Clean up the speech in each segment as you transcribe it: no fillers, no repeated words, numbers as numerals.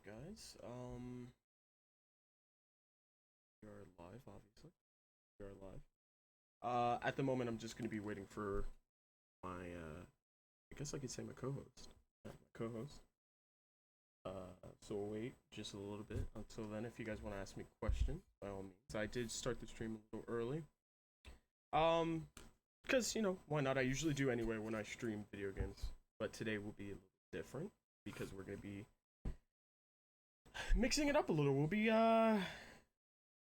Guys. We are live, obviously. We are live. At the moment, I'm just gonna be waiting for my, I guess I could say my co-host. Yeah, my co-host. So we'll wait just a little bit. Until then, if you guys want to ask me questions, by all means. I did start the stream a little early. Um, because why not? I usually do anyway when I stream video games, but today will be a little different because we're gonna be mixing it up a little.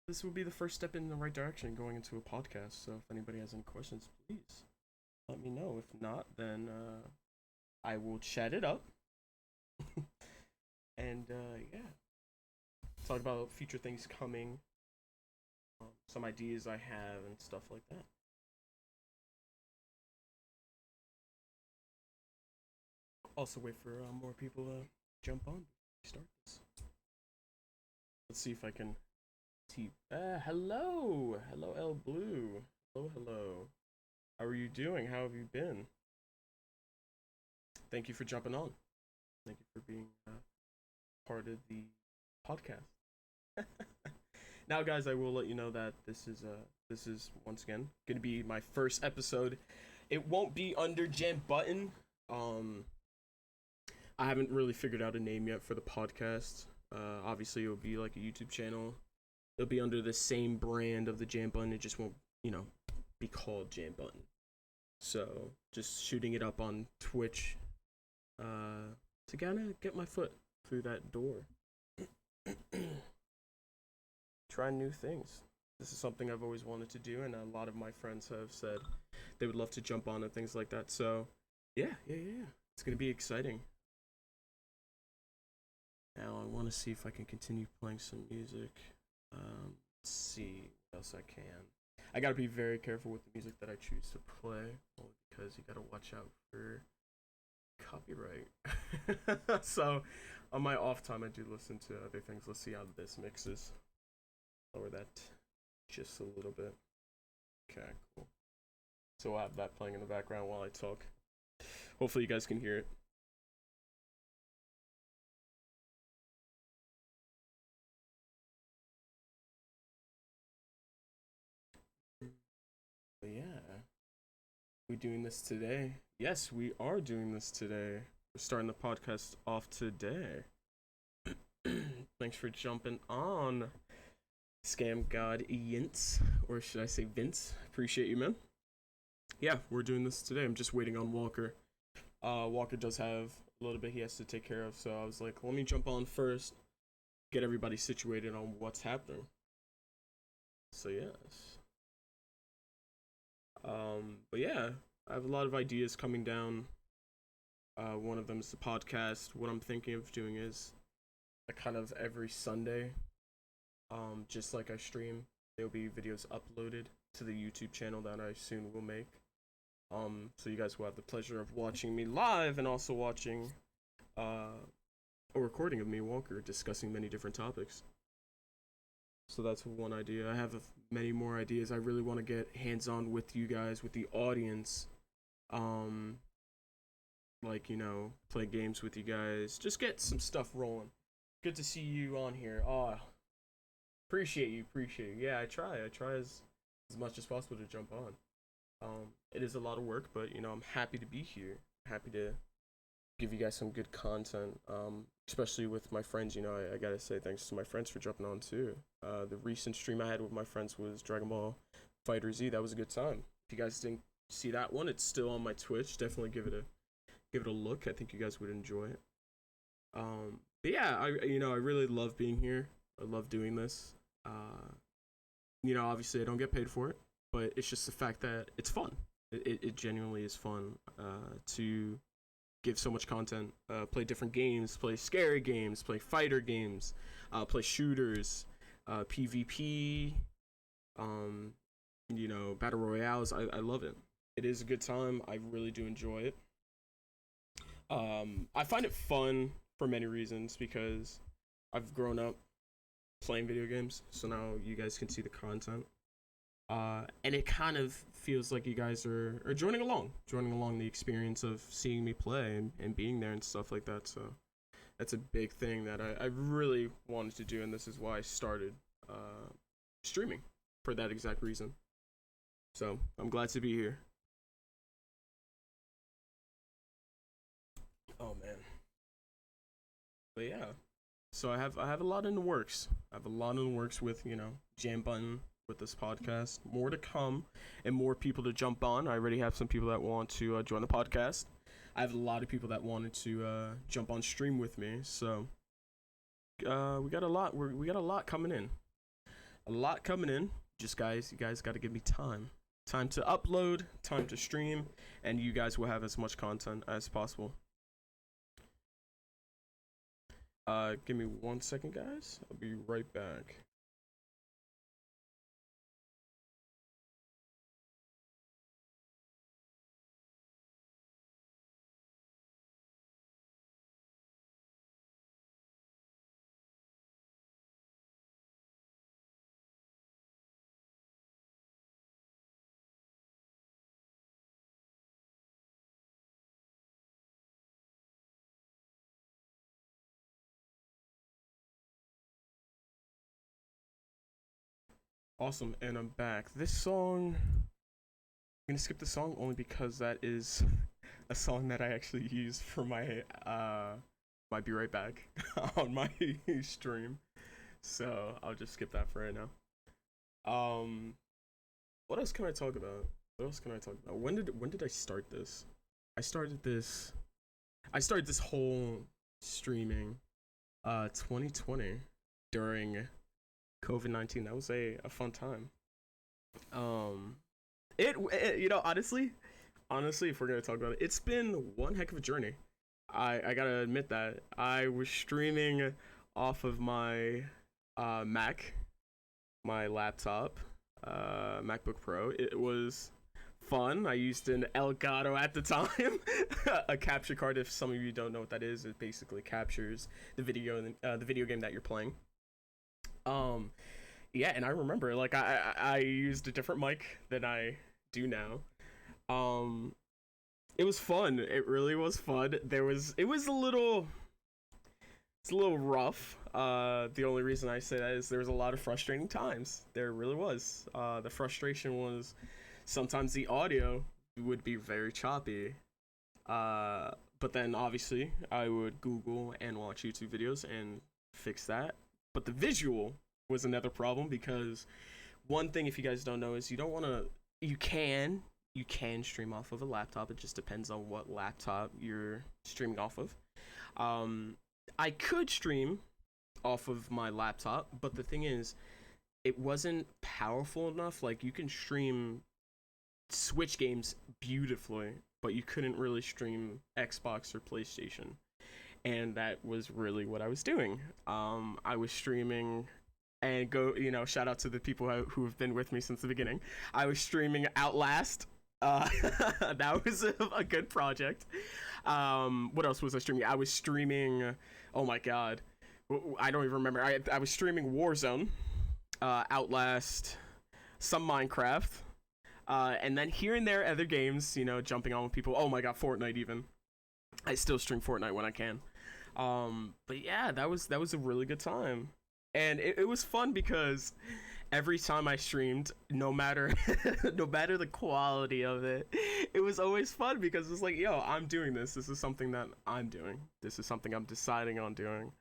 This will be the first step in the right direction going into a podcast. So if anybody has any questions, please let me know. If not, then I will chat it up. And yeah, talk about future things coming, some ideas I have, and stuff like that. Also, wait for more people to jump on. Start this. Let's see if I can. Hello, L Blue. Hello. How are you doing? How have you been? Thank you for jumping on. Thank you for being part of the podcast. Now, guys, I will let you know that this is once again going to be my first episode. It won't be under Jam Button. I haven't really figured out a name yet for the podcast. Obviously, it'll be like a YouTube channel. It'll be under the same brand of the Jam Button. It just won't, be called Jam Button. So, just shooting it up on Twitch to kind of get my foot through that door. Try new things. This is something I've always wanted to do, and a lot of my friends have said they would love to jump on and things like that. So, yeah. It's going to be exciting. Now, I want to see if I can continue playing some music. Let's see what else I can. I gotta be very careful with the music that I choose to play, only because you gotta watch out for copyright. So, on my off time, I do listen to other things. Let's see how this mixes. Lower that just a little bit. Okay, cool. So I'll have that playing in the background while I talk. Hopefully, you guys can hear it. But yeah, we doing this today? Yes, we are doing this today. We're starting the podcast off today. Thanks for jumping on, Scam God Yints, or should I say Vince? Appreciate you, man. Yeah, we're doing this today. I'm just waiting on Walker. Walker does have a little bit he has to take care of, so I was like, let me jump on first, get everybody situated on what's happening. So yes. But yeah, I have a lot of ideas coming down. One of them is the podcast. What I'm thinking of doing is a kind of every Sunday, just like I stream, there'll be videos uploaded to the YouTube channel that I soon will make. So you guys will have the pleasure of watching me live and also watching a recording of me, Walker, discussing many different topics. So that's one idea. I have many more ideas. I really want to get hands-on with you guys, with the audience. Like, play games with you guys. Just get some stuff rolling. Good to see you on here. Appreciate you. Yeah, I try as much as possible to jump on. It is a lot of work, but I'm happy to be here. Happy to give you guys some good content. Especially with my friends, I gotta say thanks to my friends for jumping on too. The recent stream I had with my friends was Dragon Ball Fighter Z. That was a good time. If you guys didn't see that one, it's still on my Twitch. Definitely give it a look. I think you guys would enjoy it. But yeah, I really love being here. I love doing this. Obviously I don't get paid for it, but it's just the fact that it's fun. It genuinely is fun to give so much content, play different games, play scary games, play fighter games, play shooters, PvP, battle royales. I love it. It is a good time. I really do enjoy it. I find it fun for many reasons because I've grown up playing video games, so now you guys can see the content. And it kind of feels like you guys are joining along the experience of seeing me play and being there and stuff like that. So That's a big thing that I really wanted to do, and this is why I started streaming for that exact reason. So I'm glad to be here. Oh man, but yeah. So I have a lot in the works. I have a lot in the works with Jam Button with this podcast. More to come, and more people to jump on. I already have some people that want to join the podcast. I have a lot of people that wanted to jump on stream with me. So we got a lot. We got a lot coming in. A lot coming in. Just you guys got to give me time to upload, time to stream, and you guys will have as much content as possible. Give me 1 second, guys. I'll be right back. Awesome, and I'm back. This song, I'm gonna skip the song only because that is a song that I actually use for my my be right back on my stream. So I'll just skip that for right now. What else can I talk about? What else can I talk about? When did I start this? I started this. I started this whole streaming, 2020 during COVID-19. That was a fun time. Um, honestly, if we're gonna talk about it, it's been one heck of a journey. I gotta admit that I was streaming off of my Mac, my laptop, MacBook Pro. It was fun. I used an Elgato at the time, a capture card. If some of you don't know what that is, it basically captures the video game that you're playing. Um, yeah, and I remember like I used a different mic than I do now. Um, it was fun. It really was fun. It was a little it's a little rough. The only reason I say that is there was a lot of frustrating times. There really was. The frustration was sometimes the audio would be very choppy. But then obviously I would Google and watch YouTube videos and fix that. But the visual was another problem because one thing, if you guys don't know, is you don't want to. You can stream off of a laptop. It just depends on what laptop you're streaming off of. Um, I could stream off of my laptop, but the thing is, it wasn't powerful enough. Like you can stream Switch games beautifully, but you couldn't really stream Xbox or PlayStation, and that was really what I was doing. I was streaming and shout out to the people who have been with me since the beginning. I was streaming Outlast. That was a good project. What else was I streaming? I was streaming. Oh my god, I don't even remember. I was streaming Warzone, Outlast, some Minecraft, and then here and there other games. Jumping on with people. Oh my god, Fortnite even. I still stream Fortnite when I can. But yeah, that was a really good time, and it was fun because every time I streamed, no matter no matter the quality of it, it was always fun because it's like, yo, I'm doing this. This is something that I'm doing. This is something I'm deciding on doing.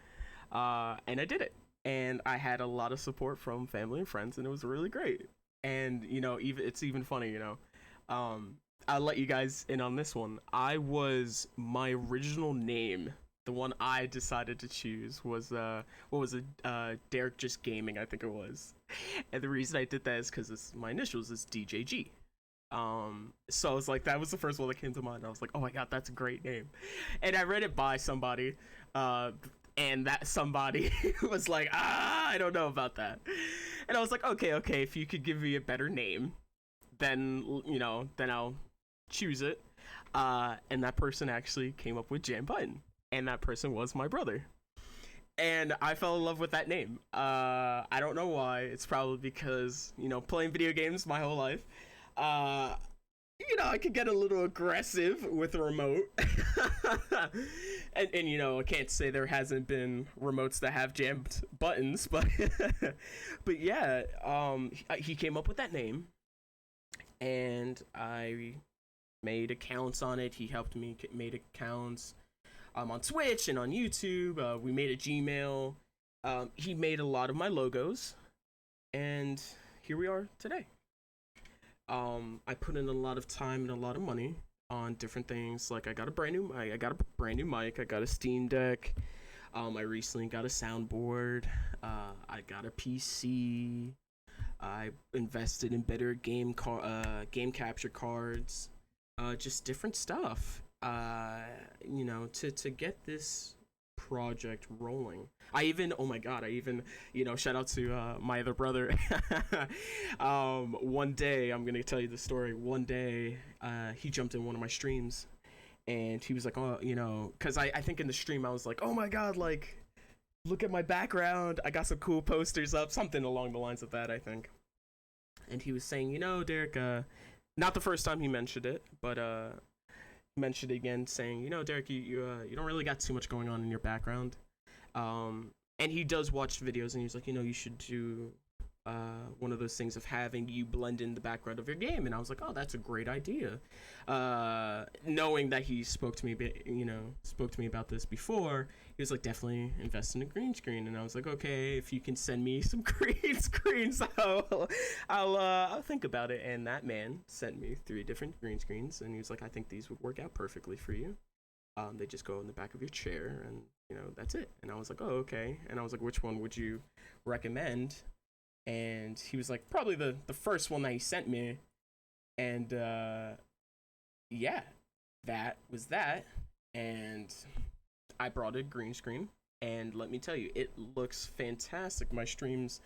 And I did it. And I had a lot of support from family and friends, and it was really great. And even it's even funny, I'll let you guys in on this one. My original name, the one I decided to choose was what was it? Derek Just Gaming, I think it was. And the reason I did that is because my initials is DJG. So I was like, that was the first one that came to mind. I was like, oh my god, that's a great name. And I read it by somebody, and that somebody was like, I don't know about that. And I was like, okay, if you could give me a better name, then I'll choose it. And that person actually came up with Jam Button, and that person was my brother. And I fell in love with that name. I don't know why. It's probably because playing video games my whole life. Uh, I could get a little aggressive with a remote. And I can't say there hasn't been remotes that have jammed buttons, but but yeah, he came up with that name, and I made accounts on it. He helped me made accounts on Twitch and on YouTube. We made a Gmail. He made a lot of my logos, and here we are today. I put in a lot of time and a lot of money on different things. Like I got a brand new mic. I got a Steam Deck. I recently got a soundboard. I got a PC. I invested in better game capture cards. Just different stuff. To get this project rolling. Oh my god, shout out to my other brother. One day, I'm gonna tell you the story. One day, he jumped in one of my streams, and he was like, oh, because I think in the stream I was like, oh my god, like, look at my background, I got some cool posters up, something along the lines of that, I think. And he was saying, Derek, not the first time he mentioned it, but mentioned it again, saying, Derek, you don't really got too much going on in your background. And he does watch videos, and he's like, you should do one of those things of having you blend in the background of your game. And I was like, oh, that's a great idea. Knowing that he spoke to me about this before, he was like, definitely invest in a green screen. And I was like, okay, if you can send me some green screens, I'll think about it. And that man sent me 3 different green screens, and he was like, I think these would work out perfectly for you. They just go in the back of your chair, and that's it. And I was like, oh, okay. And I was like, which one would you recommend? And he was like, probably the first one that he sent me. And yeah, that was that. And I brought a green screen, and let me tell you, it looks fantastic. My streams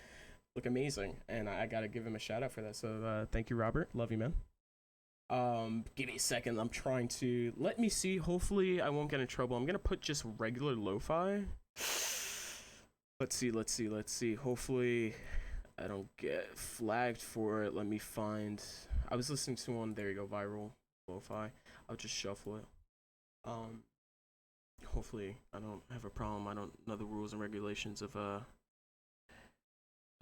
look amazing, and I gotta give him a shout out for that. So thank you, Robert. Love you, man. Give me a second. I'm trying to let me see. Hopefully, I won't get in trouble. I'm gonna put just regular lo-fi. Let's see. Hopefully, I don't get flagged for it. Let me find. I was listening to one. There you go. Viral lo-fi. I'll just shuffle it. Hopefully, I don't have a problem. I don't know the rules and regulations of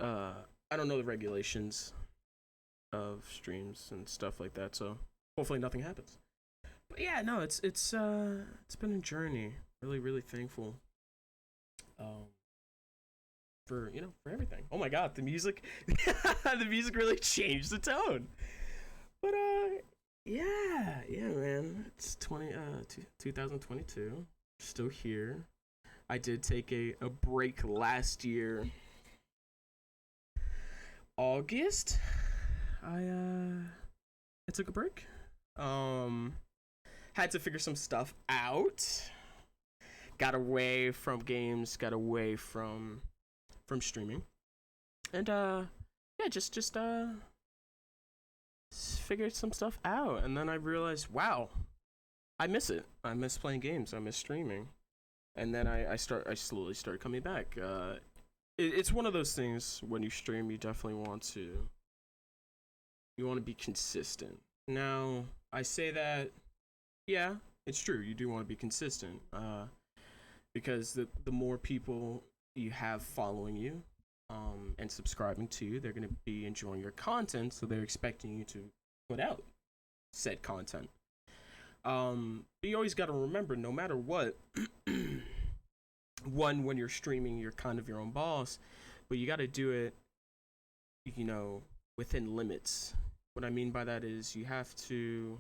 I don't know the regulations of streams and stuff like that, so hopefully nothing happens. But yeah, no, it's been a journey. Really thankful for everything. Oh my god, the music the music really changed the tone. But yeah man, it's 2022, still here. I did take a break last year, August. I took a break. Had to figure some stuff out. Got away from games, got away from streaming. And yeah, just figured some stuff out, and then I realized, wow, I miss it. I miss playing games. I miss streaming. And then I slowly started coming back. It's one of those things when you stream, you definitely want to be consistent. Now, I say that, yeah, it's true. You do want to be consistent, because the more people you have following you, and subscribing to you, they're going to be enjoying your content, so they're expecting you to put out said content. But you always got to remember, no matter what, when you're streaming, you're kind of your own boss, but you got to do it, within limits. What I mean by that is you have to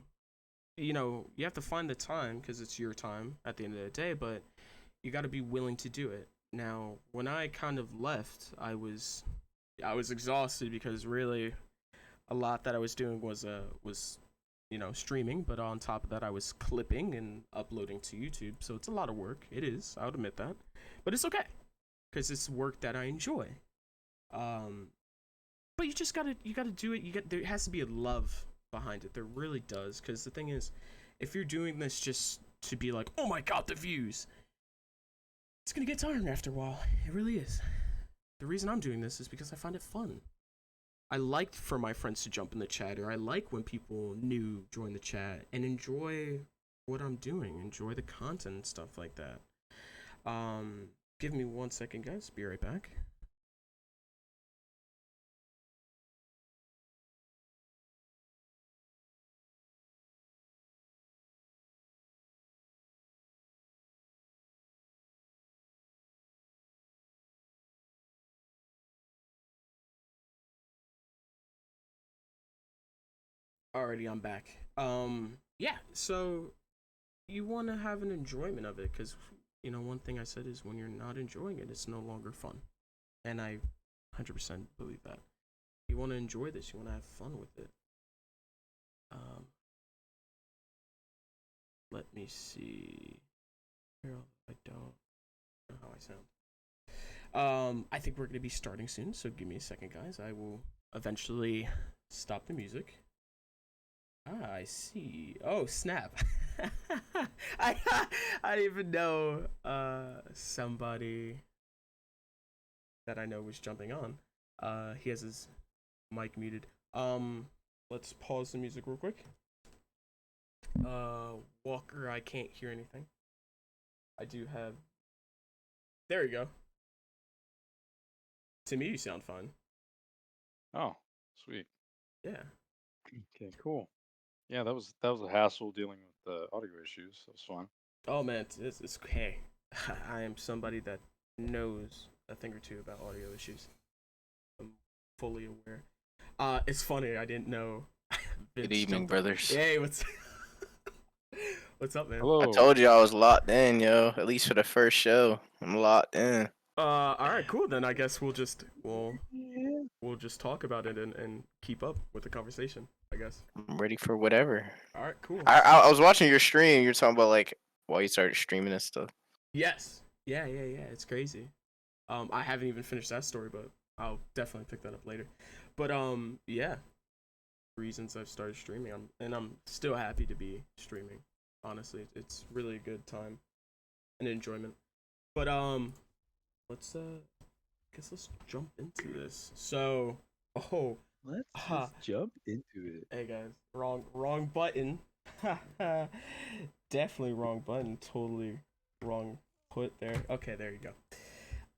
find the time, because it's your time at the end of the day, but you got to be willing to do it. Now, when I kind of left, I was exhausted, because really a lot that I was doing was streaming, but on top of that I was clipping and uploading to YouTube. So it's a lot of work. It is, I'll admit that. But it's okay, because it's work that I enjoy. But you just gotta do it. There has to be a love behind it. There really does, because the thing is, if you're doing this just to be like, oh my god, the views, it's gonna get tiring after a while. It really is. The reason I'm doing this is because I find it fun. I liked for my friends to jump in the chat, or I like when people new join the chat and enjoy what I'm doing, enjoy the content and stuff like that. Give me 1 second, guys. Be right back. Alrighty, I'm back. Yeah. So you want to have an enjoyment of it, because one thing I said is when you're not enjoying it, it's no longer fun, and I 100% believe that. You want to enjoy this. You want to have fun with it. Um, Let me see. I don't know how I sound. I think we're gonna be starting soon, so give me a second, guys. I will eventually stop the music. Ah, I see. Oh, snap! I I didn't even know somebody that I know was jumping on. He has his mic muted. Let's pause the music real quick. Walker, I can't hear anything. I do have. There you go. To me, you sound fine. Oh, sweet. Yeah. Okay, cool. Yeah, that was a hassle dealing with the audio issues. That was fun. Oh man, it's hey. I am somebody that knows a thing or two about audio issues. I'm fully aware. It's funny. I didn't know. Good Vince evening, jumped on. brothers. Hey, what's what's up, man? I Hello. told you I was locked in, yo. At least for the first show, I'm locked in. All right, cool. Then I guess we'll Yeah. we'll just talk about it and keep up with the conversation. I guess. I'm ready for whatever. All right, cool. I was watching your stream. You're talking about like why you started streaming and stuff. Yes. Yeah. It's crazy. I haven't even finished that story, but I'll definitely pick that up later. But yeah, reasons I've started streaming. I'm still happy to be streaming. Honestly, it's really a good time and enjoyment. But let's guess let's jump into this. So, oh, Let's ha, just jump into it. hey guys, wrong button. Definitely wrong button. Totally wrong put there. Okay, there you go.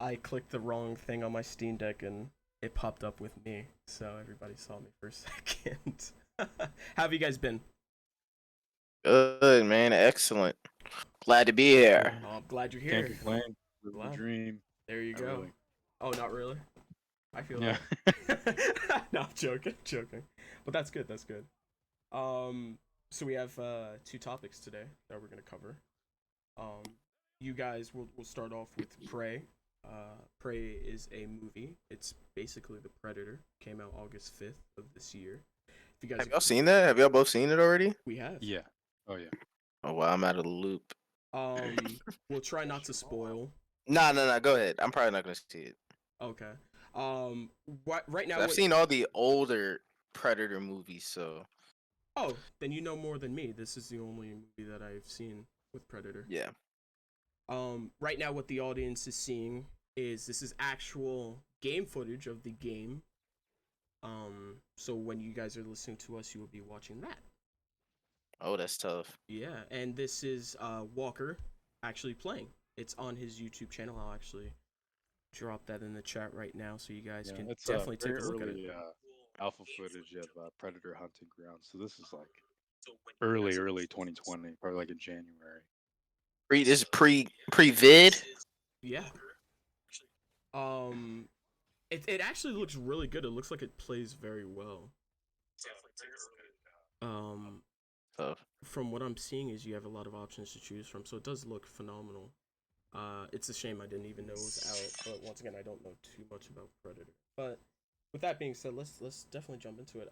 I clicked the wrong thing on my Steam Deck and it popped up with me, so everybody saw me for a second. How have you guys been? Good man, excellent. Glad to be here. Oh, I'm glad you're Can't here. complain. Living the Glad. dream. There you Not go. really. Oh, not really. I feel Yeah. that. No, I'm joking. But that's good. That's good. So we have two topics today that we're gonna cover. Um, you guys will start off with Prey. Prey is a movie. It's basically The Predator. Came out August 5th of this year. If you guys Have y'all seen that? Have y'all both seen it already? we have. Yeah. Oh yeah. Oh wow, I'm out of the loop. We'll try not to spoil. No. Go ahead. I'm probably not gonna see it. Okay. Right now I've seen all the older Predator movies, so Oh, then you know more than me. This is the only movie that I've seen with Predator. yeah. Right now what the audience is seeing is this is actual game footage of the game. So when you guys are listening to us, you will be watching that. Oh, that's tough. Yeah, and this is Walker actually playing. It's on his YouTube channel. I'll actually drop that in the chat right now so you guys Yeah. can It's definitely very take a look at it. early alpha footage of predator hunting grounds. So this is like early 2020, probably like in January. This is pre vid. Yeah. Um it actually looks really good. It looks like it plays very well. Um Tough. from what I'm seeing is you have a lot of options to choose from, so it does look phenomenal. It's a shame I didn't even know it was out, but once again, I don't know too much about Predator. But with that being said, let's definitely jump into it.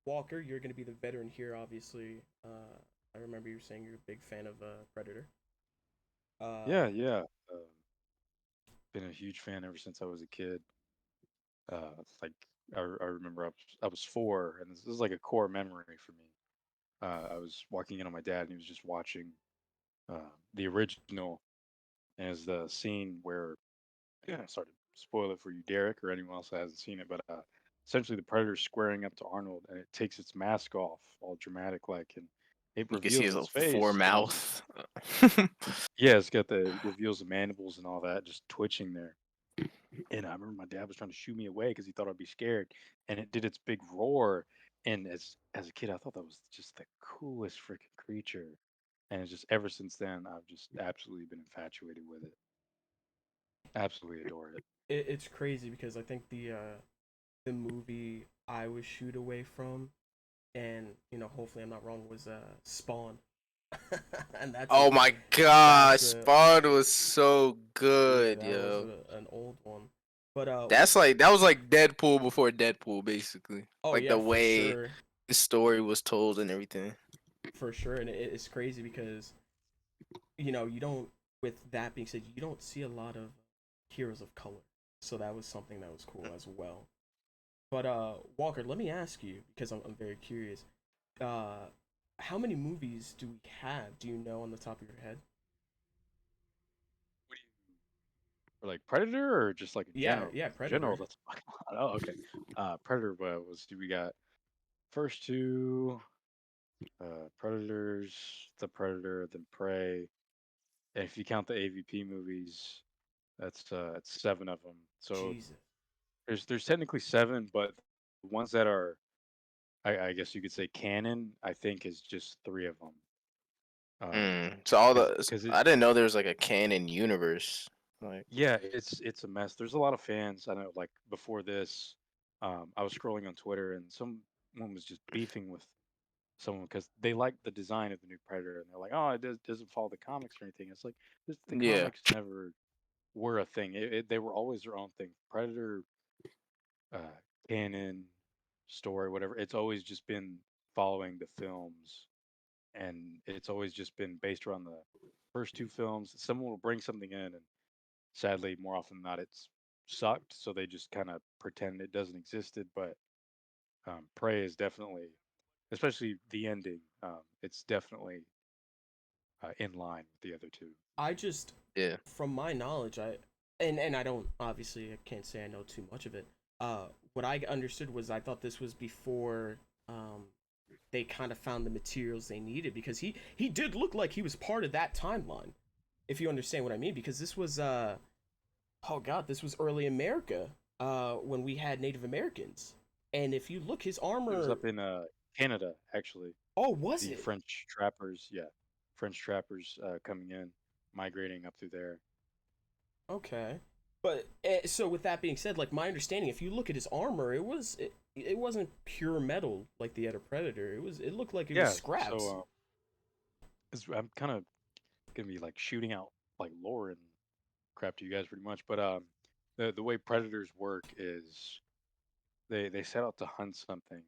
Walker, you're gonna be the veteran here, obviously. I remember you saying you're a big fan of Predator. Yeah, Uh, yeah. Been a huge fan ever since I was a kid. Like I remember I was 4, and this is like a core memory for me. I was walking in on my dad, and he was just watching the original, and it's the scene where, yeah, sorry to spoil it for you, Derek, or anyone else that hasn't seen it, but essentially the Predator squaring up to Arnold, and it takes its mask off, all dramatic like, and it You can see reveals his its little face. And mouth. yeah, it's got it reveals the mandibles and all that just twitching there. And I remember my dad was trying to shoo me away because he thought I'd be scared, and it did its big roar. And as a kid, I thought that was just the coolest freaking creature. And it's just ever since then, I've just absolutely been infatuated with it. Absolutely adore it. It's crazy because I think the movie I was shooed away from, and hopefully I'm not wrong, was Spawn, and Oh my that's gosh, a Spawn was so yeah, good, that was yo. an old one, but That was like Deadpool before Deadpool, basically. oh Like yeah, the way the story was told and everything. for sure, and it's crazy because you don't. With that being said, you don't see a lot of heroes of color, so that was something that was cool as well. But Walker, let me ask you because I'm very curious. Uh, how many movies do we have? Do you know on the top of your head? What do you or like Predator or just like in Yeah, general? yeah, 'Cause in general, Predator. that's fucking a lot. Oh, okay. Predator we got first two Predators, the Predator, then Prey, and if you count the AVP movies, that's seven of them. So Jesus. there's technically seven, but the ones that are I guess you could say canon, I think is just three of them. So all Because the because it I didn't know there was like a canon universe. Like, yeah, it's a mess. There's a lot of fans. I know, like before this, I was scrolling on Twitter and someone was just beefing with someone because they like the design of the new Predator and they're like, oh, doesn't follow the comics or anything. It's like the yeah. comics never were a thing. They were always their own thing. Predator, uh, canon, story, whatever. It's always just been following the films, and it's always just been based around the first two films. Someone will bring something in, and sadly, more often than not, it's sucked. So they just kind of pretend it doesn't existed. But Prey is definitely, especially the ending. It's definitely in line with the other two. I just, Yeah. from my knowledge, and I don't obviously I can't say I know too much of it. What I understood was I thought this was before they kind of found the materials they needed because he did look like he was part of that timeline, if you understand what I mean. Because this was oh god, this was early America, when we had Native Americans, and if you look, his It was armor. up in Canada, actually. Oh, was The it? French trappers, yeah, French trappers coming in, migrating up through there. Okay. But so with that being said, like my understanding, if you look at his armor, it wasn't pure metal like the other Predator. It looked like it was Yeah, so scraps. I'm kind of gonna be like shooting out like lore and crap to you guys pretty much, but the way predators work is they set out to hunt something,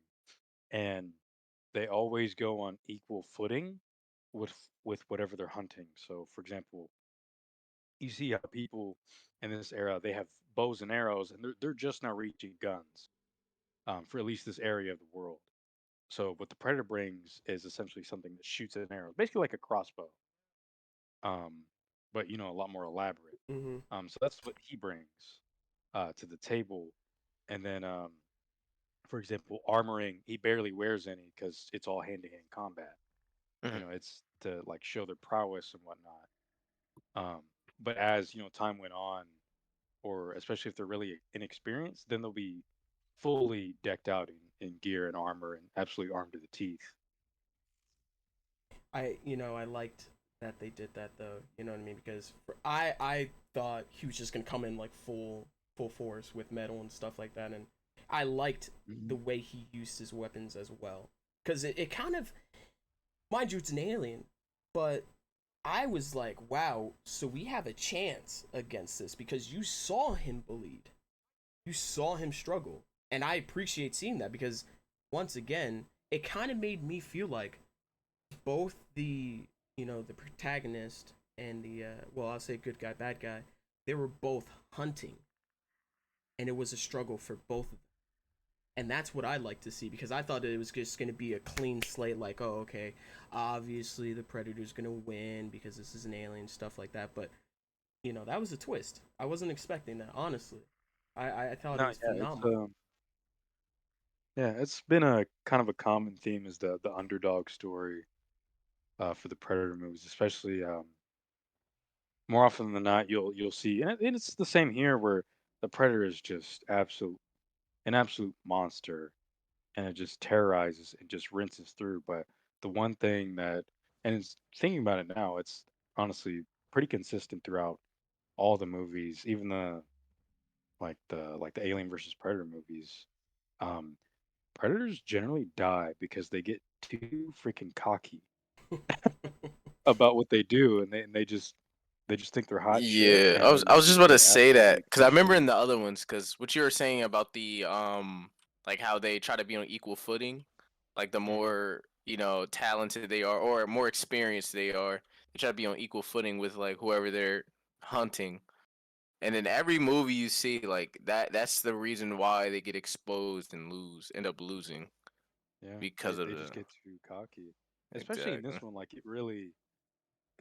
and they always go on equal footing with whatever they're hunting. So, for example, you see how people in this era they have bows and arrows, and they're just now reaching guns for at least this area of the world. So, what the predator brings is essentially something that shoots an arrow, basically like a crossbow, um, but a lot more elaborate. Mm-hmm. So that's what he brings to the table. And then, for example, armoring, he barely wears any because it's all hand-to-hand combat. Mhm. It's to like show their prowess and whatnot. Um, but as time went on, or especially if they're really inexperienced, then they'll be fully decked out in gear and armor and absolutely armed to the teeth. I liked that they did that though. You know what I mean? Because I thought he was just gonna come in like full force with metal and stuff like that, and I liked the Mhm. way he used his weapons as well. Because it kind of, mind you, it's an alien, but I was like, wow, so we have a chance against this because you saw him bleed. You saw him struggle. And I appreciate seeing that because once again, it kind of made me feel like both the protagonist and the well, I'll say good guy, bad guy, they were both hunting and it was a struggle for both of them. And that's what I like to see because I thought it was just going to be a clean slate like, oh, okay, obviously the predator's going to win because this is an alien stuff like that, but that was a twist. I wasn't expecting that, honestly. I thought it No, was yeah, it's phenomenal. Yeah, it's been a kind of a common theme is the underdog story for the Predator movies, especially more often than not you'll see, and it's the same here where the Predator is just an absolute monster, and it just terrorizes and just rinses through. But the one thing that, and it's thinking about it now, it's honestly pretty consistent throughout all the movies, even the Alien versus Predator movies. Um, Predators generally die because they get too freaking cocky about what they do, and they just think they're hot shit, Yeah, and I they was just just about to get say absolutely that because I remember in appreciated. the other ones, because what you were saying about the like how they try to be on equal footing, like the Mhm. more talented they are or more experienced they are, they try to be on equal footing with like whoever they're hunting. And in every movie you see like that's the reason why they get exposed and end up losing Yeah, because they of they the just get too cocky, especially in exactly. this one. Like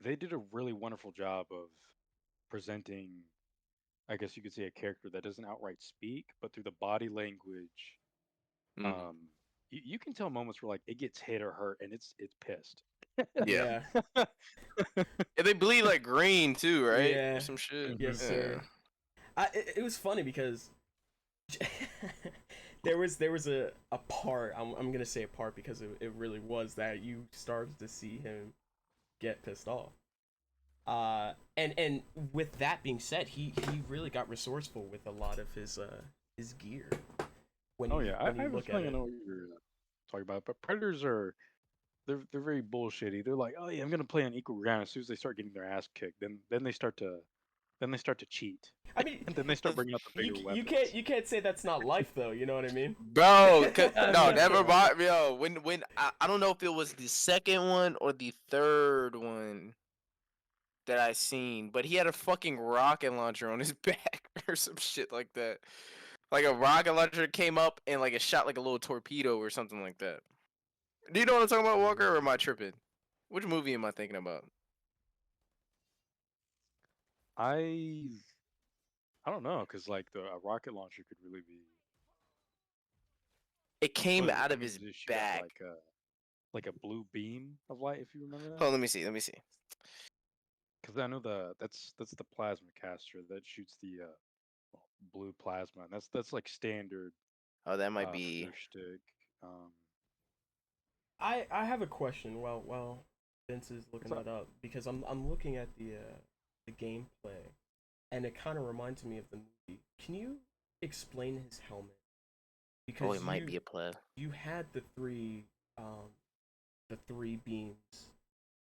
they did a really wonderful job of presenting, I guess you could say, a character that doesn't outright speak, but through the body language, Mm, um, you can tell moments where like it gets hit or hurt, and it's pissed. yeah. Yeah. And they bleed like green too, right? Or Yeah. some shit. Yes, Hmm. Yeah. sir. It was funny because there was a part I'm gonna say a part because it really was that you started to see him get pissed off. And with that being said, he really got resourceful with a lot of his gear when Oh you yeah, when I you have a look at feeling I it. know what you're talking about. But Predators are they're very bullshitty. They're like, oh yeah, I'm gonna play on equal ground. As soon as they start getting their ass kicked, then they start to cheat, I mean, and then they start bringing out the bigger you can't weapons. you can't say that's not life though. You know what I mean? Bro, I no, mean, never yeah, mind. Yo, when I don't know if it was the second one or the third one that I seen, but he had a fucking rocket launcher on his back or some shit like that. Like a rocket launcher came up and like it shot like a little torpedo or something like that. Do you know what I'm talking about, Walker, or am I tripping? Which movie am I thinking about? I I don't know, cause like a rocket launcher could really be. It came What is it? out I of mean, his does it shoot out back. like a blue beam of light? If you remember that, Hold on, let me see. Let me see. because I know that's the plasma caster that shoots the blue plasma, and that's like standard Oh, that might for be. their stick. Um, I have a question while Vince is what's looking up? that up because I'm looking at the gameplay and it kind of reminds me of the movie. Can you explain his helmet? Oh, it Because might you be a play. you had um the three beams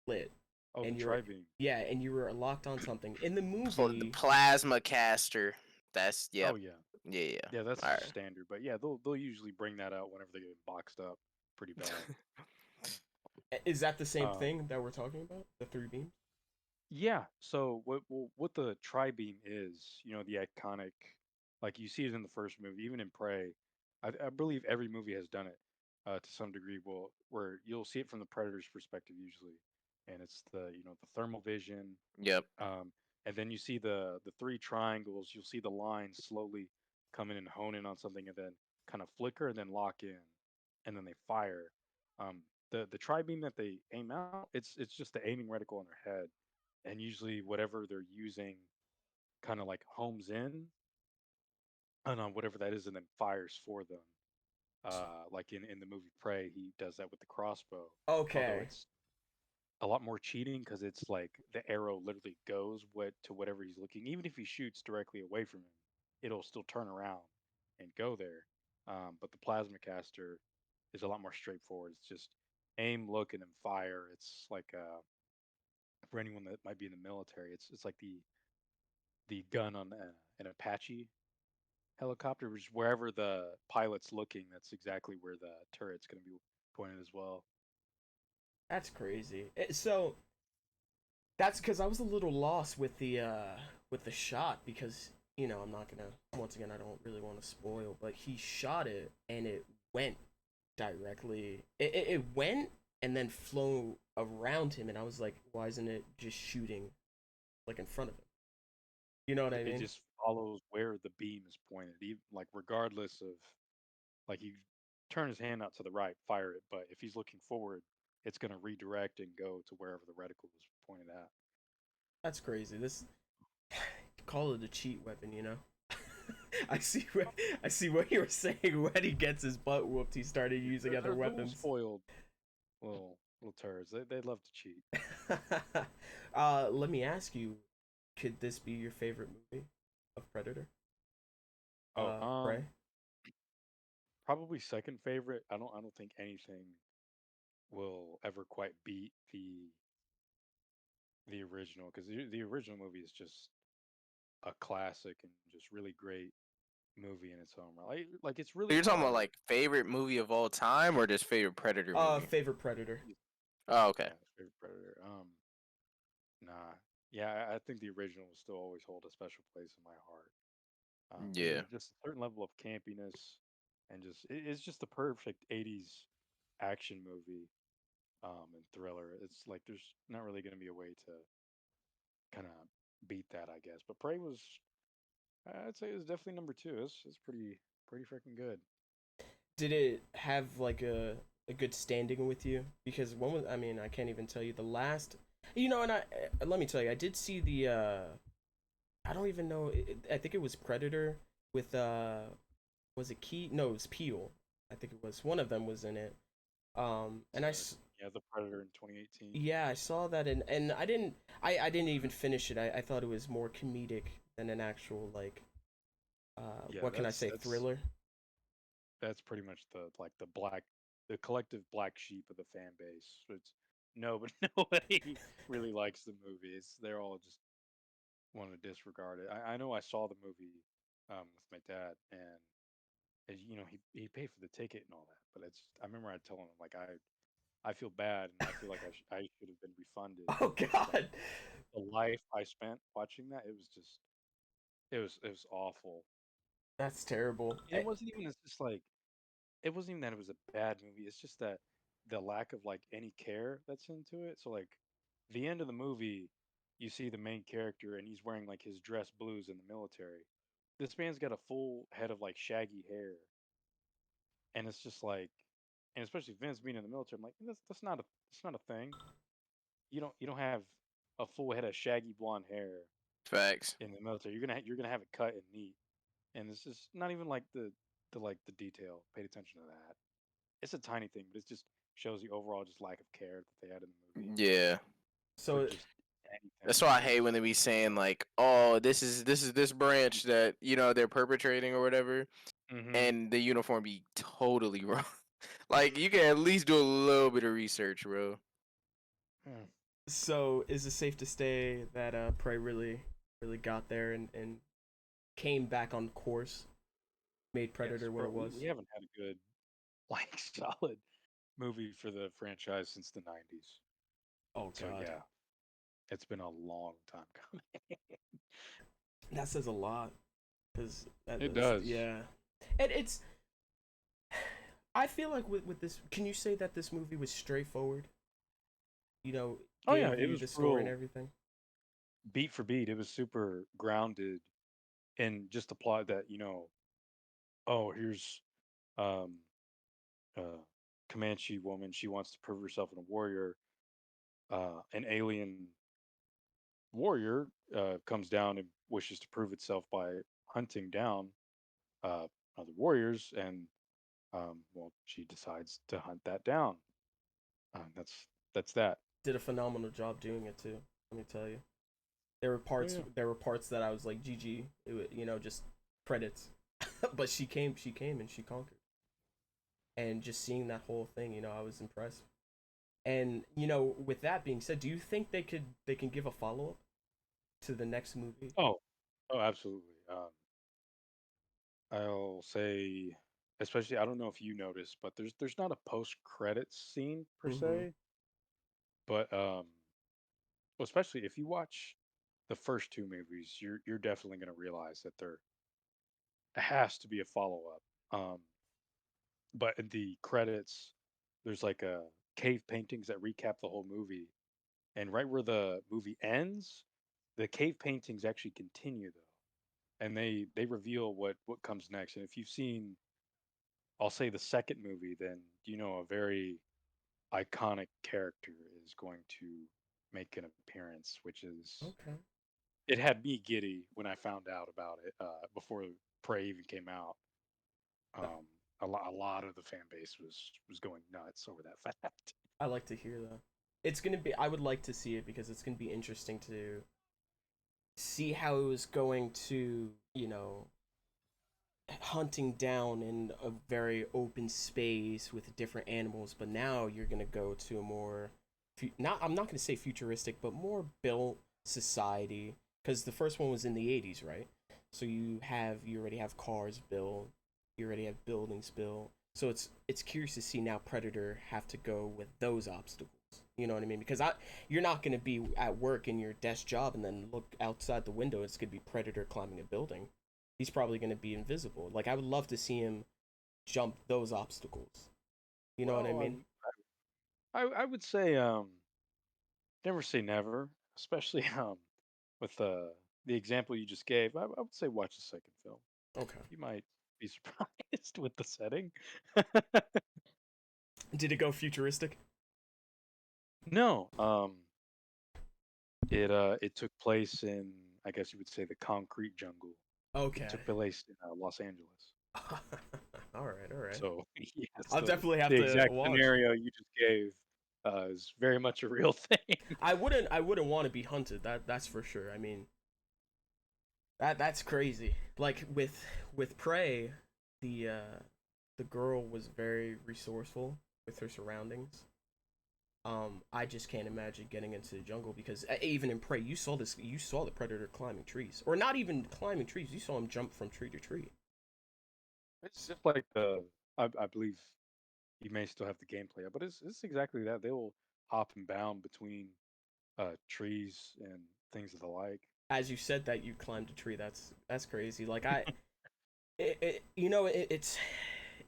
lit Oh, the and you're tri beam. yeah and you were locked on something in the The movie. plasma caster. That's Oh yep. yeah, Yeah, yeah. yeah, that's All right. standard. But yeah, they'll usually bring that out whenever they get boxed up pretty bad. Is that the same Um, thing that we're talking about? The three beams? Yeah. So what the tri beam is, the iconic, like you see it in the first movie, even in Prey. I believe every movie has done it to some degree. Well, where you'll see it from the predator's perspective usually, and it's the thermal vision, Yep. um, and then you see the three triangles. You'll see the lines slowly come in and hone in on something, and then kind of flicker and then lock in, and then they fire. The tri beam that they aim out, it's just the aiming reticle on their head, and usually whatever they're using kind of like homes in and on whatever that is and then fires for them. Like in the movie Prey, he does that with the crossbow. Although Okay. it's a lot more cheating because it's like the arrow literally goes to whatever he's looking. Even if he shoots directly away from him, it'll still turn around and go there. But the plasma caster is a lot more straightforward. It's just aim, look, and then fire. It's like for anyone that might be in the military, it's like the gun on an Apache helicopter, which wherever the pilot's looking, that's exactly where the turret's going to be pointed as well. That's crazy. So that's because I was a little lost with the shot because I'm not gonna once again I don't really want to spoil, but he shot it and it went directly. It went and then flew around him, and I was like, why isn't it just shooting like in front of him? You know what I It mean? just follows where the beam is pointed, even like regardless of like you turn his hand out to the right, fire it. But if he's looking forward, it's going to redirect and go to wherever the reticle was pointed at. That's crazy. This call it a cheat weapon, you know. I see what I see what you were saying. When he gets his butt whooped, he started using other They're little weapons. spoiled little turds. They love to cheat. Let me ask you, could this be your favorite movie of Predator? Prey. Probably second favorite. I don't think anything will ever quite beat the original, because the original movie is just a classic and just really great movie in its own right. Like it's really You're talking about hard. like favorite movie of all time or just favorite Predator movie? Favorite Predator. Oh, okay. Yeah, favorite Predator. Nah. Yeah, I think the original will still always hold a special place in my heart. Yeah. Just a certain level of campiness, and it's just the perfect '80s action movie, and thriller. It's like there's not really going to be a way to kind of beat that, I guess. But Prey was, I'd say, it was definitely number two. It's pretty freaking good. Did it have like a good standing with you? Because one was, I mean, I can't even tell you the last. You know, and let me tell you, I did see the. I don't even know. I think it was Predator with was it Key? No, it was Peel. I think it was one of them was in it. And Yeah, the Predator in 2018. yeah, I saw that, and I didn't even finish it. I thought it was more comedic than an actual like Yeah, what can I say, thriller. that's pretty much the collective black sheep of the fan base. It's no, but nobody really likes the movie. They're all just want to disregard it. I know I saw the movie with my dad, and he paid for the ticket and all that. But I remember I telling him like I feel bad and I feel like I should have been refunded. Oh Like God, the life I spent watching that, it was awful. that's terrible. And it wasn't even it's just like it wasn't even that it was a bad movie. It's just that the lack of like any care that's into it. So like the end of the movie, you see the main character and he's wearing like his dress blues in the military. This man's got a full head of like shaggy hair, and it's just like, and especially Vince being in the military, I'm like that's not a thing. You don't have a full head of shaggy blonde hair Facts. in the military. You're gonna have it cut and neat, and it's just not even like the detail. Paid attention to that. It's a tiny thing, but it just shows the overall just lack of care that they had in the movie Yeah. for So just That's anything. why I hate when they be saying like, "Oh, this is this branch that they're perpetrating or whatever," Mm-hmm. and the uniform be totally wrong. Like you can at least do a little bit of research, bro. so is it safe to say that Prey really got there and came back on course, made Yes, Predator what bro. it We was? haven't had a good, like, solid movie for the franchise since the '90s. Oh So God, yeah, it's been a long time coming. that says a lot. Cause It that's does. yeah, and it's. I feel like with this, can you say that this movie was straightforward? You know, Oh yeah, gave it you was the story and real everything. beat for beat. It was super grounded in just the plot that oh, here's um uh Comanche woman. She wants to prove herself in a warrior. An alien warrior comes down and wishes to prove itself by hunting down uh, other warriors, and well, she decides to hunt that down. That's that. Did a phenomenal job doing it too. Let me tell you. Oh yeah, There were parts that I was like, GG, just credits. But she came and she conquered. And just seeing that whole thing, I was impressed. And with that being said, do you think they can give a follow up to the next movie? oh, oh, absolutely. I'll say, especially, I don't know if you noticed, but there's not a post credits scene per Mm-hmm. se, but well, especially if you watch the first two movies, you're definitely going to realize that there has to be a follow up. But in the credits, there's like a cave paintings that recap the whole movie, and right where the movie ends, the cave paintings actually continue though, and they reveal what comes next. And if you've seen I'll say the second movie, then a very iconic character is going to make an appearance, which is Okay. it had me giddy when I found out about it before Prey even came out. Uh, Um, a lot of the fan base was going nuts over that fact. I like to hear that. It's gonna be. I would like to see it because it's gonna be interesting to see how it was going to, hunting down in a very open space with different animals. But now you're gonna go to a more, not I'm not gonna say futuristic, but more built society. Because the first one was in the '80s, right? So you already have cars built, you already have buildings built. So it's curious to see now Predator have to go with those obstacles. You know what I mean? Because you're not gonna be at work in your desk job and then look outside the window. It's gonna be Predator climbing a building. He's probably gonna be invisible. Like I would love to see him jump those obstacles. You know what I Well, mean? I would say never say never, especially with the example you just gave. I would say watch the second film. Okay. You might be surprised with the setting. Did it go futuristic? No, it took place in, I guess you would say, the concrete jungle. It Okay. took place in Los Angeles. All right. All right. So yes, I'll definitely have the to exact watch. scenario you just gave is very much a real thing. I wouldn't want to be hunted. That's for sure. I mean, that's crazy. Like with Prey, the girl was very resourceful with her surroundings. I just can't imagine getting into the jungle because even in Prey, you saw the predator climbing trees, or not even climbing trees. You saw him jump from tree to tree. It's just like I believe you may still have the gameplay, but it's exactly that. They will hop and bound between trees and things of the like. As you said that you climbed a tree, that's crazy. Like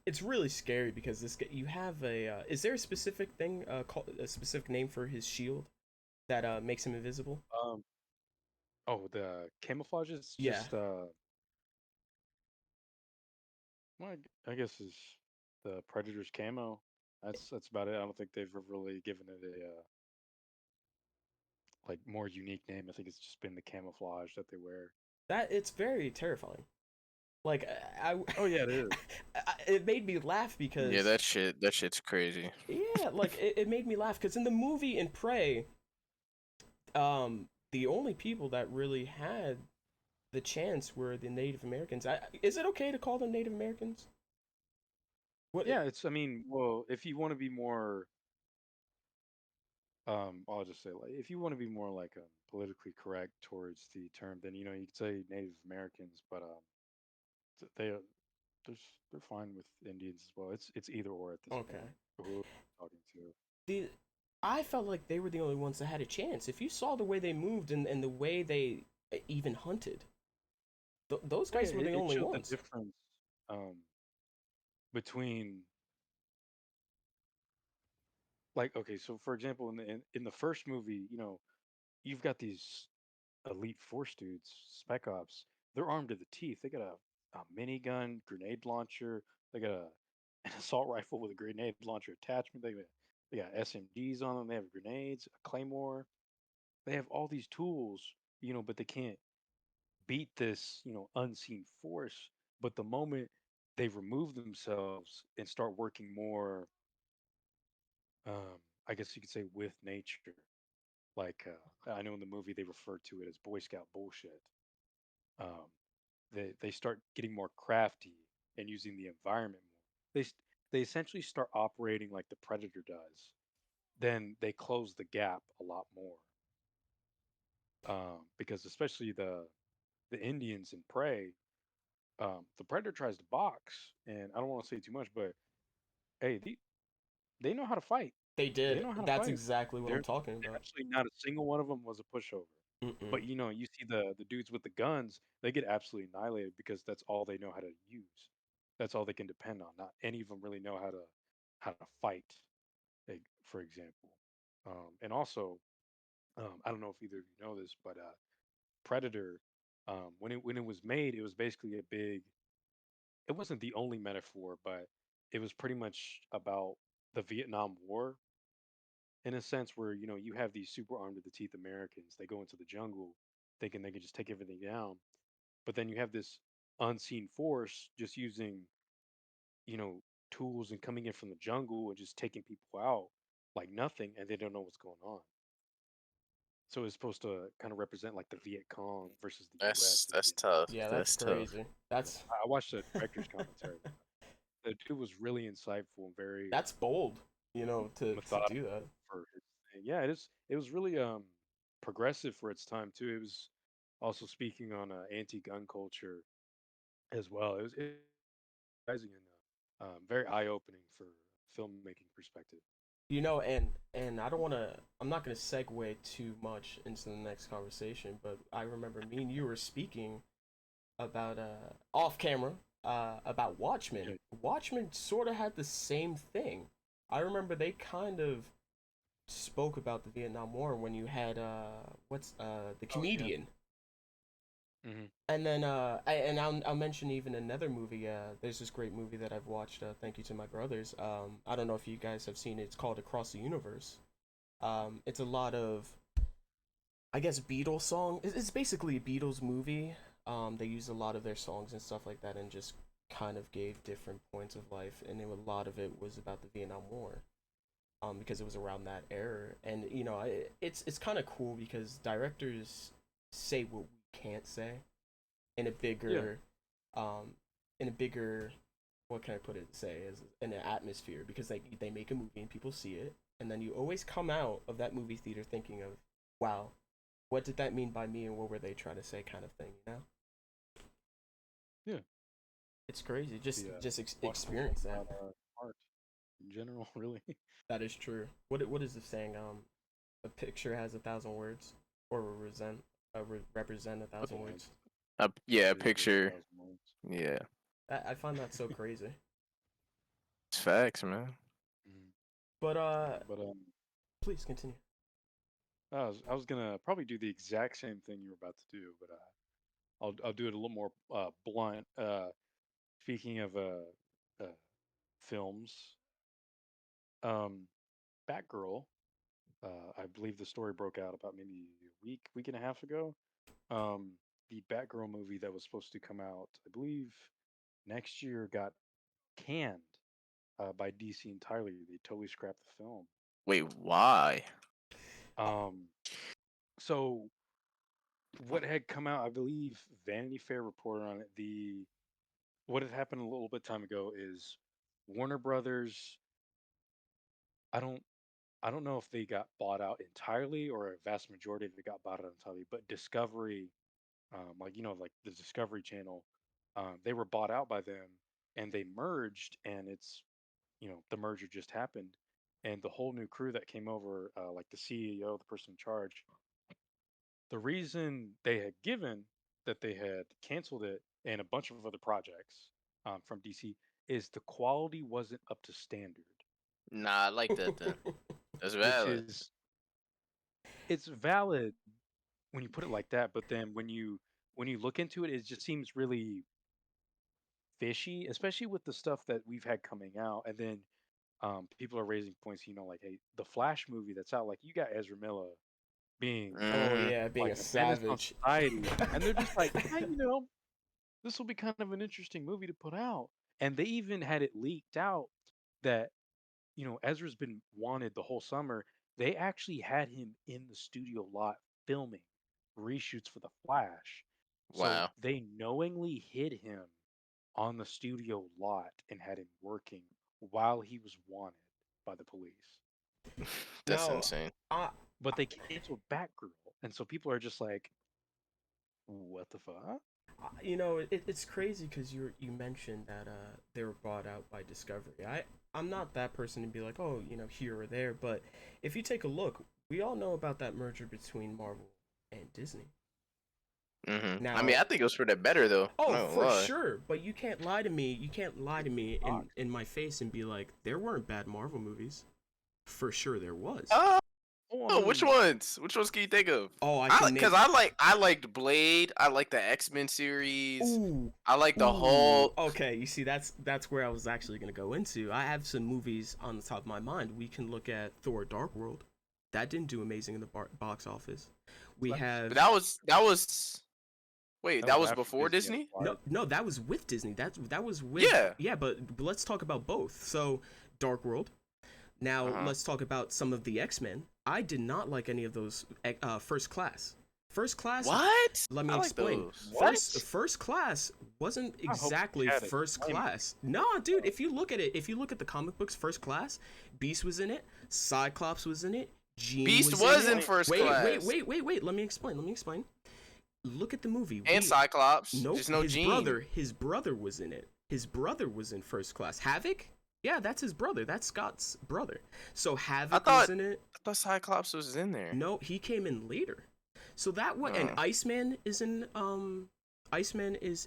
it's really scary because you have a. Is there a specific thing called a specific name for his shield that makes him invisible? Um, oh, the camouflage is Yeah, just well, I guess is the Predator's camo. That's about it. I don't think they've ever really given it a like more unique name. I think it's just been the camouflage that they wear. that it's very terrifying. Like Oh yeah, it is. it made me laugh Yeah, because that shit's crazy. yeah, like it made me laugh because in the movie in Prey, the only people that really had the chance were the Native Americans. Is it okay to call them Native Americans? What? Yeah, it's. I mean, well, if you want to be more, I'll just say like, if you want to be more like politically correct towards the term, then you could say Native Americans, but they they're fine with Indians as well. It's either or at this Okay. point. Who I'm talking to. The I felt like they were the only ones that had a chance. If you saw the way they moved and the way they even hunted, those Well, yeah, guys were the it only showed the ones. difference um, between like okay, so for example, in the first movie, you've got these elite force dudes, spec ops. They're armed to the teeth. They got a minigun, grenade launcher. They got an assault rifle with a grenade launcher attachment. They got SMGs on them. They have grenades, a claymore. They have all these tools, but they can't beat this, unseen force. But the moment they remove themselves and start working more, I guess you could say with nature, like I know in the movie they refer to it as Boy Scout bullshit. Um, they start getting more crafty and using the environment more. They essentially start operating like the predator does. Then they close the gap a lot more. Because especially the Indians in Prey, the predator tries to box, and I don't want to say too much, but hey, they know how to fight. They They did. know how to That's fight. exactly what I'm They're talking about. actually not a single one of them was a pushover. Mm-mm. But you see the dudes with the guns, they get absolutely annihilated because that's all they know how to use. That's all they can depend on. Not any of them really know how to fight, for example. And also, I don't know if either of you know this, but Predator, when it was made, it was basically a big. It wasn't the only metaphor, but it was pretty much about the Vietnam War in a sense where you have these super armed to the teeth Americans. They go into the jungle thinking they can just take everything down, but then you have this unseen force just using you know tools and coming in from the jungle and just taking people out like nothing, and they don't know what's going on. So it's supposed to kind of represent like the Viet Cong versus the U.S. in That's Vietnam. tough. Yeah, that's That's tough. crazy. Yeah, I watched the director's commentary. The dude was really insightful and very That's bold, to methodical do that. for his thing. Yeah, it is. It was really progressive for its time too. It was also speaking on anti-gun culture as well. It was and very eye-opening for filmmaking perspective. And I don't want to. I'm not going to segue too much into the next conversation, but I remember me and you were speaking about off camera about Watchmen. Yeah. Watchmen sort of had the same thing. I remember they kind of spoke about the Vietnam War when you had what's the Oh, yeah. comedian. Hmm. And then I'll mention even another movie. There's this great movie that I've watched. Thank you to my brothers. I don't know if you guys have seen it. It's called Across the Universe. It's a lot of, I guess, Beatles song. It's basically a Beatles movie. They use a lot of their songs and stuff like that, and just kind of gave different points of life. And a lot of it was about the Vietnam War. Because it was around that era, and it's kind of cool because directors say what we can't say in a Yeah. bigger, in a bigger, what can I put it say, is in an atmosphere, because they make a movie and people see it, and then you always come out of that movie theater thinking of, wow, what did that mean by me, and what were they trying to say, kind of thing. Yeah. It's crazy. Just The Watchmen experience talks that. about art in general, really. That is true. What is the saying? A picture has 1,000 words, or represent 1,000 words. Yeah, It is picture. 1,000 words. Yeah, I find that so crazy. it's facts, man. Mhm. But But please continue. I was gonna probably do the exact same thing you were about to do, but I'll do it a little more blunt. Speaking of uh films, um, Batgirl. I believe the story broke out about maybe a week and a half ago. Um, the Batgirl movie that was supposed to come out, I believe, next year got canned by DC entirely. They totally scrapped the film. Wait, why? Um, so what had come out, I believe, Vanity Fair reported on it. The What had happened a little bit time ago is Warner Brothers. I don't I don't know if they got bought out entirely or a vast majority of it got bought out entirely, but Discovery, like like the Discovery Channel, they were bought out by them and they merged, and the merger just happened, and the whole new crew that came over, like the CEO, the person in charge, the reason they had given that they had canceled it and a bunch of other projects from DC is the quality wasn't up to standard, Nah, I like that then. That's which valid. is it's valid when you put it like that, but then when you look into it, it just seems really fishy, especially with the stuff that we've had coming out. And then people are raising points, like, hey, the Flash movie that's out, like you got Ezra Miller being Oh Hmm. yeah, being like a a menace on savage. society, and they're just like, yeah, this will be kind of an interesting movie to put out. And they even had it leaked out that Ezra's been wanted the whole summer. They actually had him in the studio lot filming reshoots for The Flash. So Wow. they knowingly hid him on the studio lot and had him working while he was wanted by the police. That's Now, insane. I But they canceled Batgirl. And so people are just like, what the fuck? it's crazy because you mentioned that they were bought out by Discovery. I'm not that person to be like, oh, here or there, but if you take a look, we all know about that merger between Marvel and Disney. I mean, Now, I think it was for the better though. oh, Not gonna for lie. sure, but you can't lie to me. You can't lie to me Fuck. in my face and be like, there weren't bad Marvel movies. For sure, there was. Uh, Oh, I Oh, which mean, ones? Which ones can you think of? Oh, I can Because name. I liked Blade. I like the X-Men series. Ooh, I like the ooh. Hulk. Okay, you see, that's where I was actually gonna go into. I have some movies on the top of my mind. We can look at Thor: Dark World. That didn't do amazing in the box office. We What? But have that was wait, that that was was after before Disney Disney? no, acquired. no, that was with Disney. That was with Yeah. yeah, but let's talk about both. So, Dark World. Now Uh-huh. let's talk about some of the X-Men. I did not like any of those. First Class. First Class. What? Let me I like explain. those. What? First Class wasn't I hope exactly you had First explained it. Class. No, dude. If you look at it, if you look at the comic books, First Class, Beast was in it, Cyclops was in it, Jean Beast was was in in it. First Wait, wait, Class. wait, wait, wait. Let me explain. Let me explain. Look at the movie. And Cyclops. Nope. Just no Jean. His brother was in it. His brother was in First Class. Havoc. Yeah, that's his brother. That's Scott's brother. So Havoc was thought in it. I thought Cyclops was in there. No, he came in later. So that one and Oh. Iceman is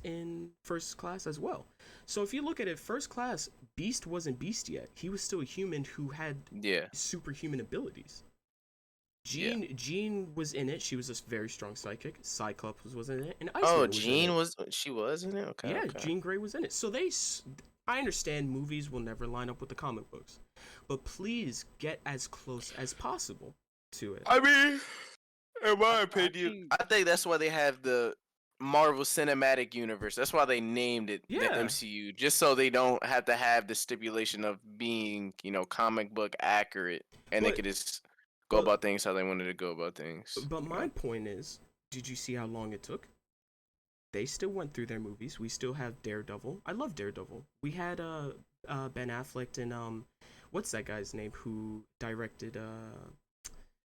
in First Class as well. So if you look at it, First Class, Beast wasn't Beast yet. He was still a human who had Yeah. superhuman abilities. Yeah. Jean was in it. She was a very strong psychic. Cyclops was in it, and Iceman Oh, was in Jean it. was in it? Okay, Yeah, okay. Jean Grey was in it. So I understand movies will never line up with the comic books, but please get as close as possible to it. I mean, in my I opinion, think I think that's why they have the Marvel Cinematic Universe. That's why they named it the Yeah. MCU, just so they don't have to have the stipulation of being, comic book accurate, and they But could just go but about things how they wanted to go about things. but you my know? point is, did you see how long it took? They still went through their movies. We still have Daredevil. I love Daredevil. We had Ben Affleck and what's that guy's name who directed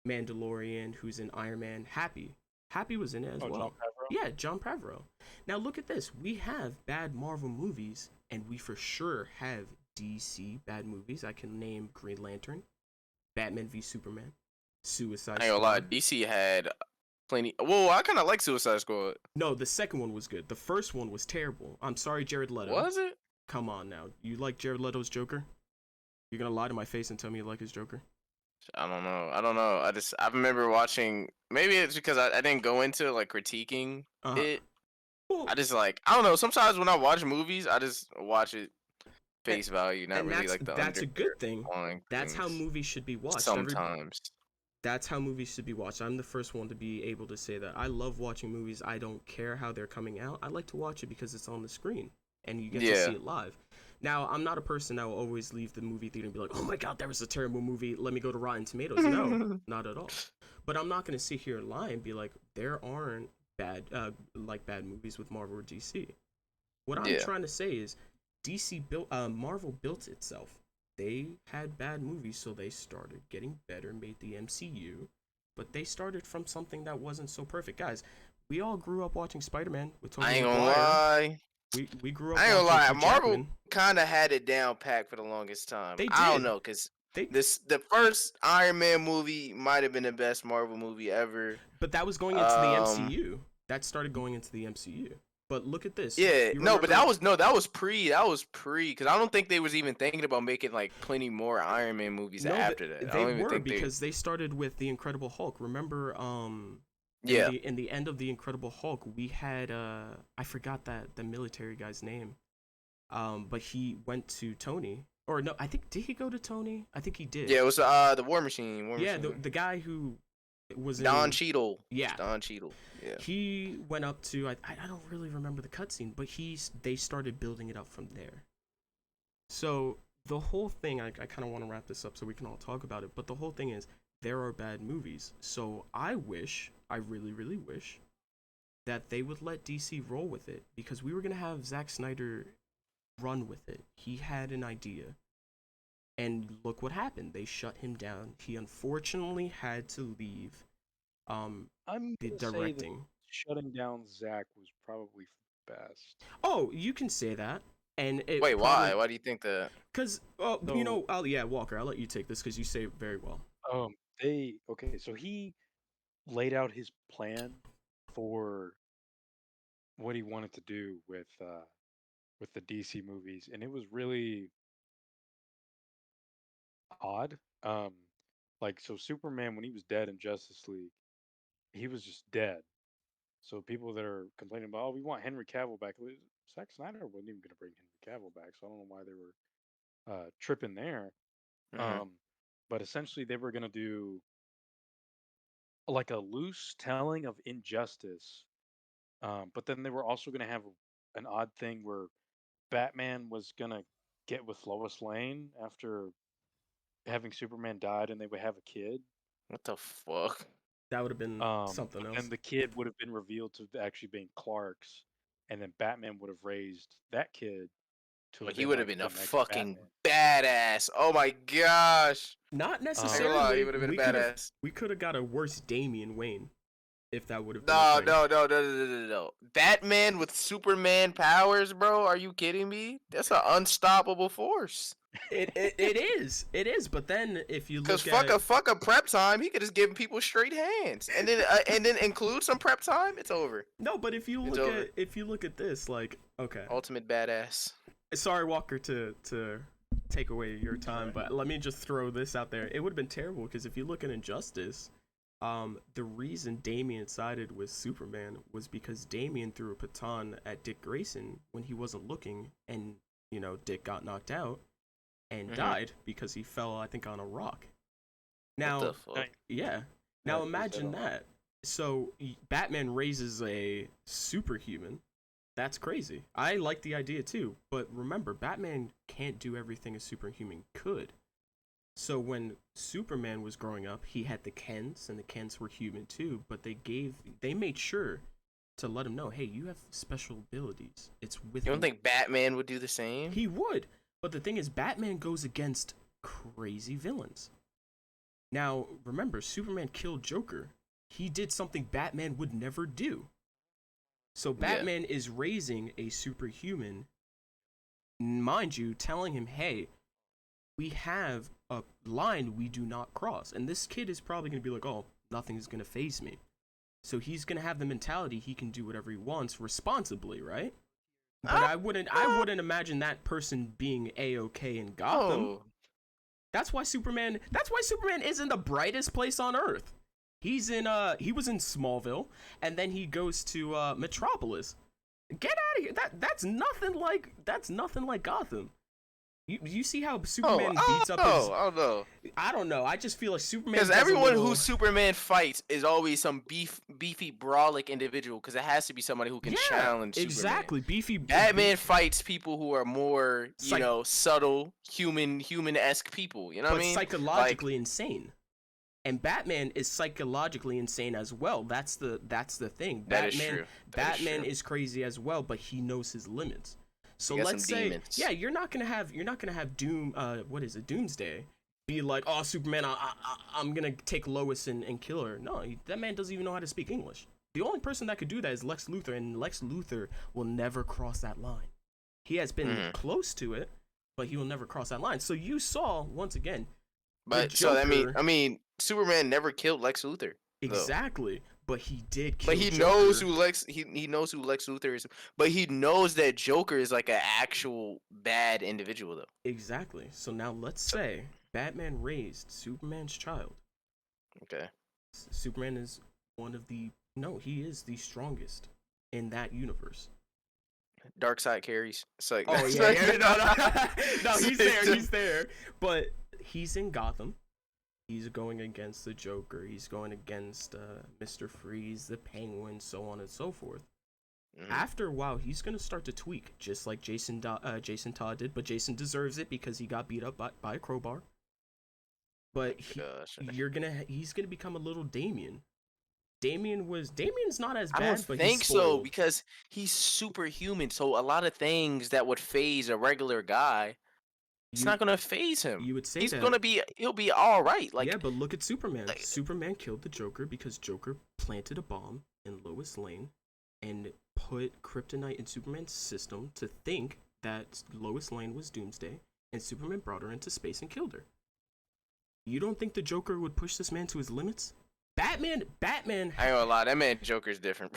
Mandalorian, who's in Iron Man? Happy was in it as John well. Favreau. Yeah, John Favreau. Now look at this. We have bad Marvel movies, and we for sure have DC bad movies. I can name Green Lantern, Batman v Superman, Suicide I ain't gonna lie, Squad. DC had plenty. Whoa, I kind of like Suicide Squad. No, the second one was good. The first one was terrible. I'm sorry, Jared Leto. Was it? Come on now. You like Jared Leto's Joker? You're gonna lie to my face and tell me you like his Joker? I don't know. I don't know. I remember watching. Maybe it's because I didn't go into like critiquing Uh-huh. it. Well, I just like I don't know. Sometimes when I watch movies, I just watch it face value, not and really like the that's a good thing. underlying That's how things. movies should be watched. Sometimes. That's how movies should be watched. I'm the first one to be able to say that. I love watching movies. I don't care how they're coming out. I like to watch it because it's on the screen and you get to Yeah. see it live. Now, I'm not a person that will always leave the movie theater and be like, "Oh my god, that was a terrible movie. Let me go to Rotten Tomatoes." No, not at all. But I'm not going to sit here and lie and be like, "There aren't bad movies with Marvel or DC." What I'm Yeah. trying to say is Marvel built itself. They had bad movies, so they started getting better, made the MCU, but they started from something that wasn't so perfect. Guys, we all grew up watching Spider-Man with Tobey I ain't gonna Maguire. lie. We grew up I ain't gonna watching lie. Hugh Marvel Jackman. kind of had it down packed for the longest time. They I don't did. know, cause They the first Iron Man movie might have been the best Marvel movie ever. But that was going into the Um, MCU. That started going into the MCU. But look at this. Yeah, You no, but remember- that was pre, because I don't think they was even thinking about making like plenty more Iron Man movies No, after that. I they don't even were think because they started with the Incredible Hulk. Remember Yeah, in the end of the Incredible Hulk, we had I forgot that the military guy's name. But he went to Tony. Or no, I think did he go to Tony? I think he did. yeah, it was the War Machine. Yeah, the guy who was Don in Cheadle. Yeah. Don Cheadle. Yeah. He went up to I don't really remember the cutscene, but they started building it up from there. So the whole thing, I kind of want to wrap this up so we can all talk about it. But the whole thing is there are bad movies. So I really, really wish that they would let DC roll with it because we were gonna have Zack Snyder run with it. He had an idea. And look what happened. They shut him down. He unfortunately had to leave I'm the gonna say that directing. shutting down Zach was probably best. Oh, you can say that. And it Wait, why? probably, Why do you think that? because Walker, I'll let you take this because you say it very well. So he laid out his plan for what he wanted to do with the DC movies, and it was really odd. like so Superman when he was dead in Justice League, he was just dead. So people that are complaining about, oh, we want Henry Cavill back. Zack Snyder wasn't even going to bring Henry Cavill back, so I don't know why they were tripping there. Mhm. But essentially, they were going to do like a loose telling of Injustice. But then they were also going to have an odd thing where Batman was going to get with Lois Lane after having Superman died, and they would have a kid. What the fuck? That would have been something But else. then the kid would have been revealed to actually being Clark's, and then Batman would have raised that kid to But have he been would have like been a the next fucking Batman. badass. Oh my gosh. Not I ain't gonna necessarily. lie, he would have been a we could've- badass. We could have got a worse Damian Wayne, if that would have been. No, a thing. no. Batman with Superman powers, bro. Are you kidding me? That's an unstoppable force. It is. It is. But then if you Cause look at fuck a prep time, he could just give people straight hands, and then include some prep time. It's over. no, but if you It's look over. at this, like, okay, Ultimate badass. sorry Walker to take away your time, but let me just throw this out there. It would have been terrible because if you look at Injustice, the reason Damian sided with Superman was because Damian threw a baton at Dick Grayson when he wasn't looking, and Dick got knocked out and died because he fell, I think, on a rock. Now, What the fuck? yeah. Now imagine that. So Batman raises a superhuman. That's crazy. I like the idea too, but remember, Batman can't do everything a superhuman could. So when Superman was growing up, he had the Kents, and the Kents were human too, but they made sure to let him know, hey, you have special abilities. It's with You don't think Batman would do the same? he would. But the thing is, Batman goes against crazy villains. Now, remember, Superman killed Joker. He did something Batman would never do. So Batman is raising a superhuman, mind you, telling him, hey, we have a line we do not cross. And this kid is probably going to be like, oh, nothing's going to faze me. So he's going to have the mentality he can do whatever he wants responsibly, right? But I wouldn't imagine that person being A-okay in Gotham. Oh. That's why Superman isn't the brightest place on Earth. He was in Smallville, and then he goes to Metropolis. Get out of here. That's nothing like Gotham. You see how Superman beats up his... I don't know. I don't know. I just feel like Superman... Because everyone who Superman fights is always some beefy, brawlic individual. Because it has to be somebody who can challenge Superman. Exactly. Beefy... Batman fights people who are more, subtle, human-esque people. You know what I mean? Psychologically insane. And Batman is psychologically insane as well. That's the thing. That is true. Batman is crazy as well, but he knows his limits. So let's say, demons. yeah, you're not gonna have Doomsday, be like, oh, Superman, I'm gonna take Lois and kill her. No, that man doesn't even know how to speak English. The only person that could do that is Lex Luthor, and Lex Luthor will never cross that line. He has been close to it, but he will never cross that line. So you saw once again. But so I mean, Superman never killed Lex Luthor. Exactly. But he did kill But he Joker. knows who he knows who Lex Luthor is. But he knows that Joker is like an actual bad individual though. Exactly. So now let's say Batman raised Superman's child. Okay. Superman is he is the strongest in that universe. Darkseid carries. It's like Oh yeah. No, he's there. But he's in Gotham. He's going against the Joker. He's going against Mr. Freeze, the Penguin, so on and so forth. After a while, he's going to start to tweak, just like Jason Todd did. But Jason deserves it because he got beat up by a crowbar. But he's gonna become a little Damian. Damian's not as bad. I don't but think he's so spoiled. because he's superhuman. So a lot of things that would phase a regular guy. It's not gonna phase him. You would say he'll be all right. Like yeah, but look at Superman. Superman killed the Joker because Joker planted a bomb in Lois Lane and put kryptonite in Superman's system to think that Lois Lane was Doomsday, and Superman brought her into space and killed her. You don't think the Joker would push this man to his limits? Batman. I ain't gonna lie, that man Joker's different.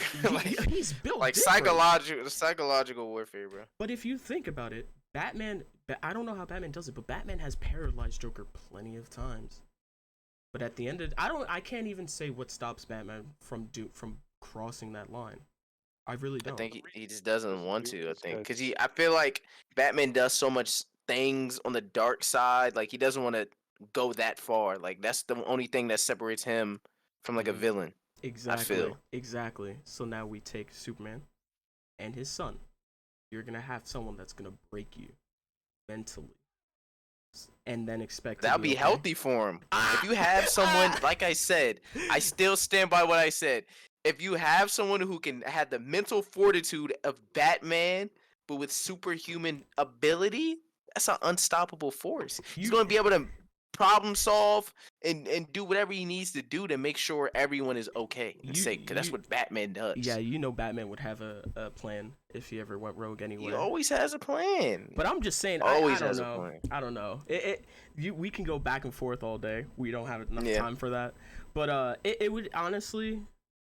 He's built like different. psychological warfare, bro. But if you think about it, Batman, I don't know how Batman does it, but Batman has paralyzed Joker plenty of times. But at the end of I can't even say what stops Batman from crossing that line. I really I don't. think he just doesn't want do to. I is think because 'cause- I feel like Batman does so much things on the dark side. Like he doesn't want to go that far. Like that's the only thing that separates him from like a Mhm. villain. I Exactly. feel. Exactly. So now we take Superman and his son. You're gonna have someone that's gonna break you mentally, and then expect to That'll be be okay. healthy for him. If you have someone, like I said, I still stand by what I said. If you have someone who can have the mental fortitude of Batman, but with superhuman ability, that's an unstoppable force. He's You going to be able to problem solve and do whatever he needs to do to make sure everyone is okay and safe. Because that's you what Batman does. yeah, you know Batman would have a plan if he ever went rogue He anywhere. always has a plan. But I'm just saying, Always I don't has a know. plan. I don't know. We can go back and forth all day. We don't have enough Yeah. time for that. But it would honestly,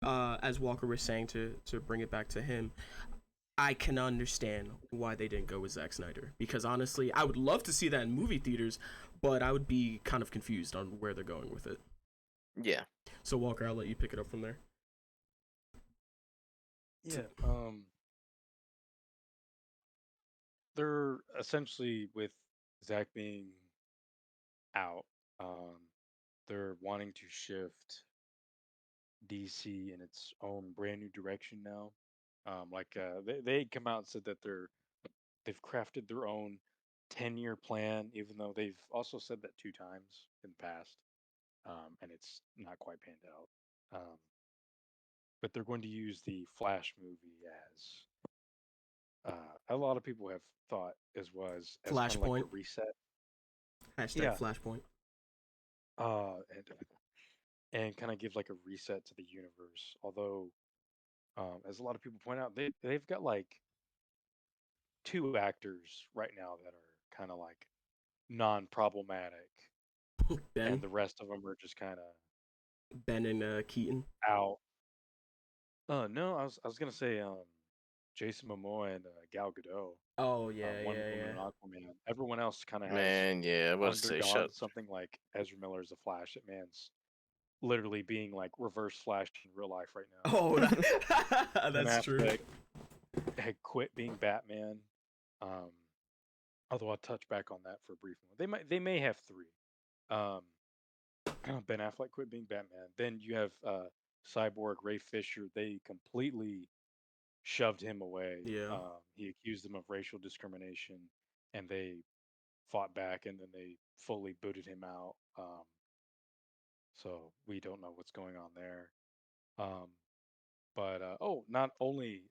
as Walker was saying, to bring it back to him, I can understand why they didn't go with Zack Snyder, because honestly, I would love to see that in movie theaters, but I would be kind of confused on where they're going with it. Yeah. So Walker, I'll let you pick it up from there. Yeah. They're essentially with Zach being out. They're wanting to shift DC in its own brand new direction now. They come out and said that they've crafted their own 10-year plan, even though they've also said that 2 times in the past, and it's not quite panned out. But they're going to use the Flash movie as a lot of people have thought as kind of like a Flashpoint. reset. Hashtag Yeah, Flashpoint. uh, and and kind of give like a reset to the universe. Although, as a lot of people point out, they've got like 2 actors right now that are kind of like non-problematic, and Ben. the rest of them are just kind of Ben and Keaton. out. No, I was gonna say Jason Momoa and Gal Gadot, Oh yeah, Wonder yeah, Woman yeah. and Aquaman. Everyone else kind of has Man, yeah, I was to say undergone shut. something like Ezra Miller's The Flash. That man's literally being like reverse Flash in real life right now. Oh, Ben that's true. Affleck had quit being Batman. Um, Although I'll touch back on that for a brief moment. They may have 3. Um, Ben Affleck quit being Batman. Then you have Cyborg Ray Fisher. They completely shoved him away. Yeah. He accused them of racial discrimination, and they fought back, and then they fully booted him out. So we don't know what's going on there. Um, but not only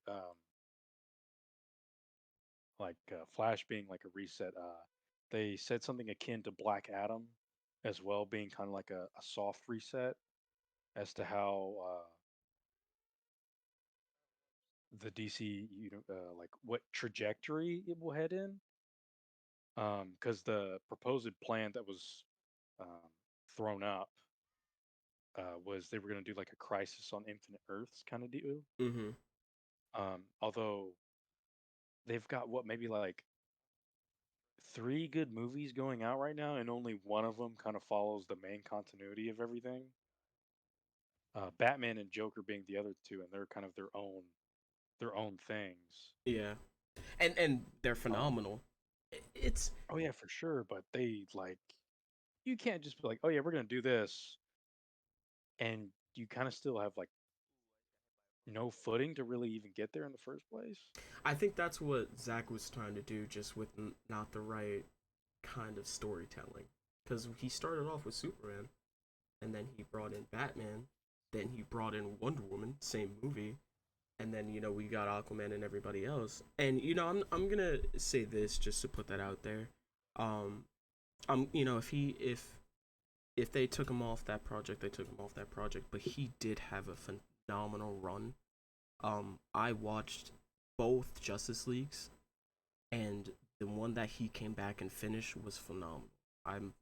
Flash being like a reset, they said something akin to Black Adam as well, being kind of like a soft reset as to how the DC, like what trajectory it will head in. Because the proposed plan that was um, thrown up was they were going to do like a Crisis on Infinite Earths kind of deal. Mm-hmm. Although they've got what, maybe like 3 good movies going out right now, and only one of them kind of follows the main continuity of everything. Batman and Joker being the other 2, and they're kind of their own things. Yeah. And they're Um, phenomenal. It's oh yeah, for sure. But they like you can't just be like, oh yeah, we're gonna do this, and you kind of still have like no footing to really even get there in the first place. I think that's what Zach was trying to do, just with not the right kind of storytelling. Because he started off with Superman, and then he brought in Batman, then he brought in Wonder Woman, same movie, and then we got Aquaman and everybody else. And I'm gonna say this just to put that out there. Um, if they took him off that project, they took him off that project. But he did have a phenomenal run. I watched both Justice Leagues, and the one that he came back and finished was phenomenal. I'm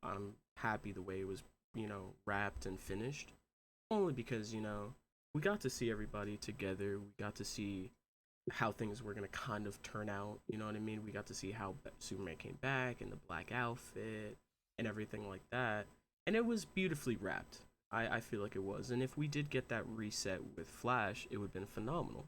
happy the way it was wrapped and finished, only because we got to see everybody together. We got to see how things were gonna kind of turn out. You know what I mean? We got to see how Superman came back in the black outfit and everything like that. and it was beautifully wrapped. I feel like it was, and if we did get that reset with Flash, it would have been phenomenal.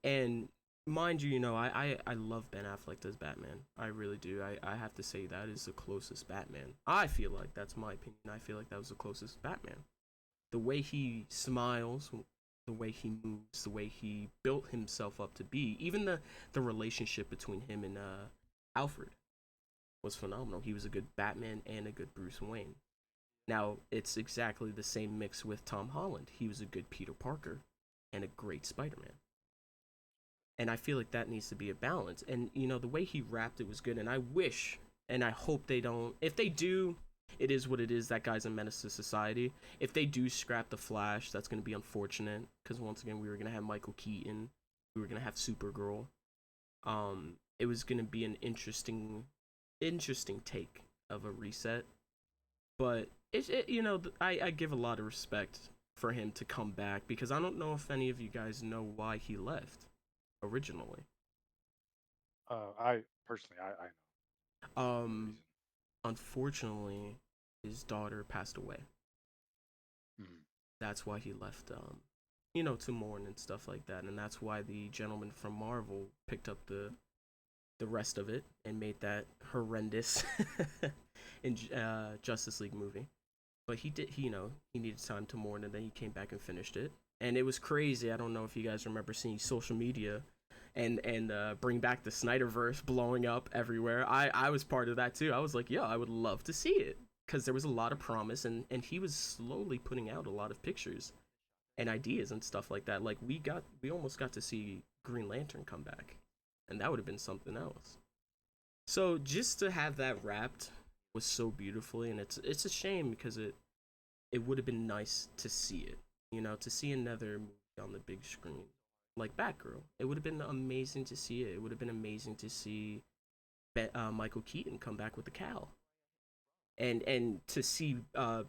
And mind you, I love Ben Affleck as Batman. I really do. I have to say that is the closest Batman. I feel like that's my opinion. I feel like that was the closest Batman. The way he smiles, the way he moves, the way he built himself up to be, even the relationship between him and Alfred was phenomenal. He was a good Batman and a good Bruce Wayne. Now, it's exactly the same mix with Tom Holland. He was a good Peter Parker and a great Spider-Man. And I feel like that needs to be a balance. And the way he rapped it was good. And I wish and I hope they don't. If they do, it is what it is. That guy's a menace to society. If they do scrap the Flash, that's going to be unfortunate because once again, we were going to have Michael Keaton, we were going to have Supergirl. It was going to be an interesting take of a reset. But I give a lot of respect for him to come back because I don't know if any of you guys know why he left originally. I personally, I know the Um, reason. Unfortunately, his daughter passed away. Mhm. That's why he left. To mourn and stuff like that, and that's why the gentleman from Marvel picked up the rest of it and made that horrendous in Justice League movie. But he did, he needed time to mourn, and then he came back and finished it, and it was crazy. I don't know if you guys remember seeing social media and bring back the Snyderverse blowing up everywhere. I was part of that too. I was like, yo, I would love to see it because there was a lot of promise, and he was slowly putting out a lot of pictures and ideas and stuff like that. Like we almost got to see Green Lantern come back, and that would have been something else. So just to have that wrapped was so beautifully, and it's a shame because it would have been nice to see it, to see another movie on the big screen like Batgirl. It would have been amazing to see it. It would have been amazing to see Michael Keaton come back with the cowl, and to see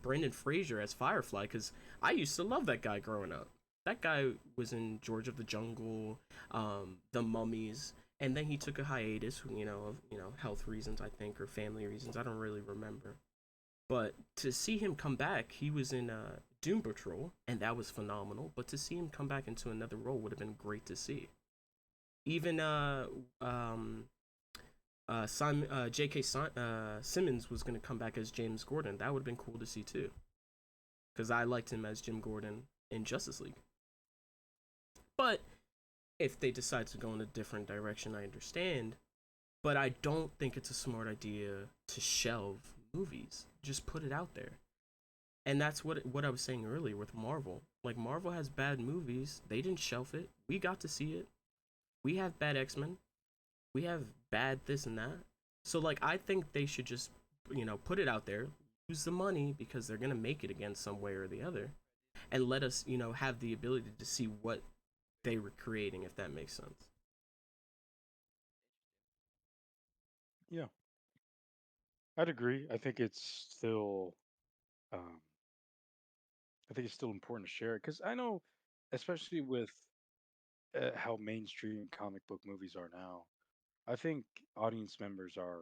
Brendan Fraser as Firefly because I used to love that guy growing up. That guy was in George of the Jungle, The Mummies, and then he took a hiatus, of health reasons I think or family reasons. I don't really remember. But to see him come back, he was in Doom Patrol, and that was phenomenal. But to see him come back into another role would have been great to see. Even J.K. Simmons was going to come back as James Gordon. That would have been cool to see too, because I liked him as Jim Gordon in Justice League. But if they decide to go in a different direction, I understand. But I don't think it's a smart idea to shelve movies. Just put it out there. And that's what I was saying earlier with Marvel. Like Marvel has bad movies. They didn't shelf it. We got to see it. We have bad X-Men. We have bad this and that. So like I think they should just put it out there, use the money because they're gonna make it again some way or the other, and let us have the ability to see what they were creating if that makes sense. Yeah, I'd agree. Um, I think it's still important to share it because I know, especially with how mainstream comic book movies are now, I think audience members are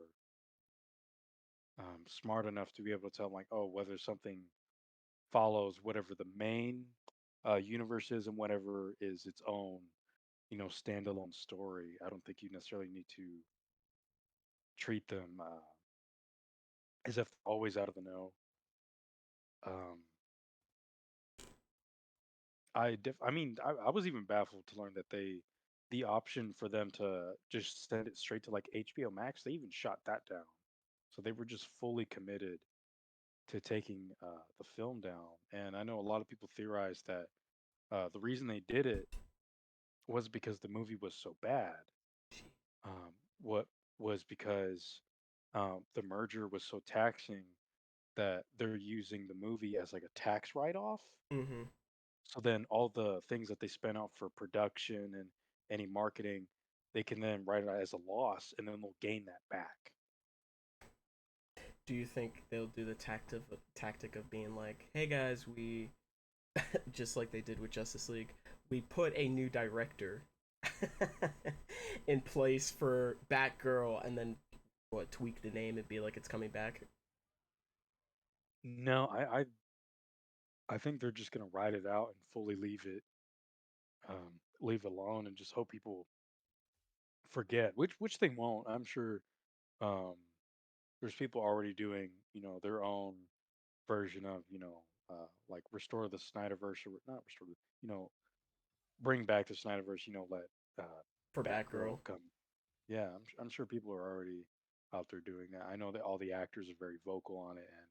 smart enough to be able to tell, like, oh, whether something follows whatever the main universe is and whatever is its own, standalone story. I don't think you necessarily need to treat them as if they're always out of the know. Um, I mean, I was even baffled to learn that the option for them to just send it straight to like HBO Max, they even shot that down. So they were just fully committed to taking the film down. And I know a lot of people theorize that the reason they did it was because the movie was so bad. What was because the merger was so taxing that they're using the movie as like a tax write-off. Mm-hmm. So then all the things that they spent out for production and any marketing, they can then write it out as a loss, and then they'll gain that back. Do you think they'll do the tactic of being like, hey guys, we just like they did with Justice League, we put a new director in place for Batgirl, and then what tweak the name and be like it's coming back? No, I think they're just gonna ride it out and fully leave it alone and just hope people forget, which they won't. I'm sure um, there's people already doing, their own version of, like restore the Snyderverse or not restore the, you know, bring back the Snyderverse. Let For Batgirl Batgirl. come. Yeah, I'm sure people are already out there doing that. I know that all the actors are very vocal on it, and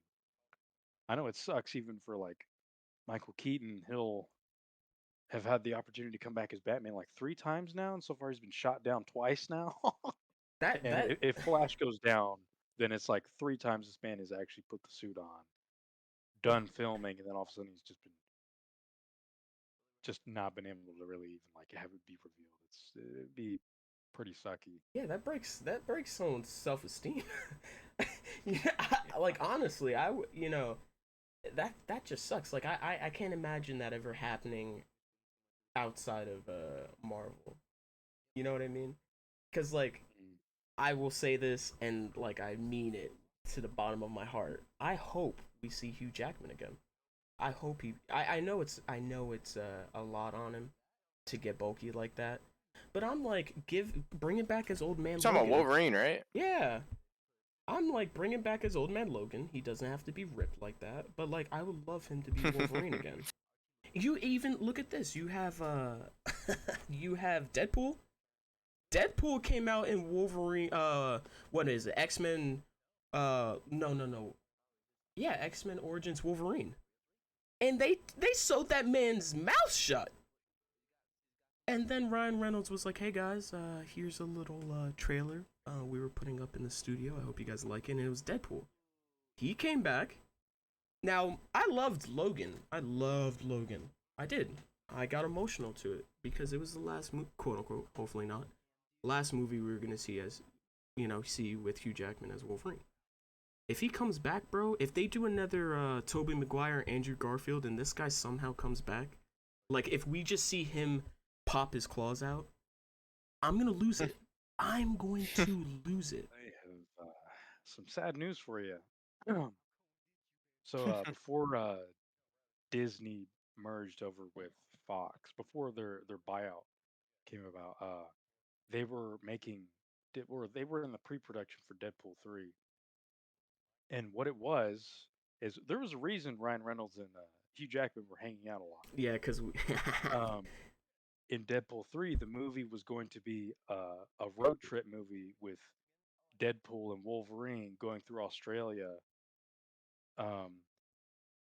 I know it sucks even for like Michael Keaton. He'll have had the opportunity to come back as Batman like 3 times now, and so far he's been shot down twice now. That And that if Flash goes down, then it's like 3 times this man has actually put the suit on, done filming, and then all of a sudden he's just not been able to really even like have it be revealed. It'd be pretty sucky. yeah, that breaks someone's self-esteem. Yeah, like honestly, that just sucks. Like I can't imagine that ever happening outside of Marvel. You know what I mean? Because like Mm. I will say this, and like I mean it to the bottom of my heart. I hope we see Hugh Jackman again. I hope he. I know it's a lot on him to get bulky like that, but I'm like, bring it back as old man You're talking about Logan. Wolverine, right? Yeah, I'm like, bring him back as old man Logan. He doesn't have to be ripped like that, but like I would love him to be Wolverine again. You even look at this. You have you have Deadpool. Deadpool came out in Wolverine. What is it? X-Men. No. Yeah, X-Men Origins Wolverine. And they sewed that man's mouth shut. And then Ryan Reynolds was like, "Hey guys, here's a little trailer we were putting up in the studio. I hope you guys like it." And it was Deadpool. He came back. Now I loved Logan. I loved Logan. I did. I got emotional to it because it was the last quote unquote, hopefully not, last movie we were gonna see as see with Hugh Jackman as Wolverine. If he comes back, bro, if they do another Tobey Maguire, Andrew Garfield, and this guy somehow comes back, like if we just see him pop his claws out, I'm gonna lose it. I'm going to lose it. I have some sad news for you. So before Disney merged over with Fox, before their buyout came about, they were making they were in the pre-production for Deadpool 3, and what it was is there was a reason Ryan Reynolds and Hugh Jackman were hanging out a lot. Yeah, cause Um, in Deadpool 3, the movie was going to be a road trip movie with Deadpool and Wolverine going through Australia, um,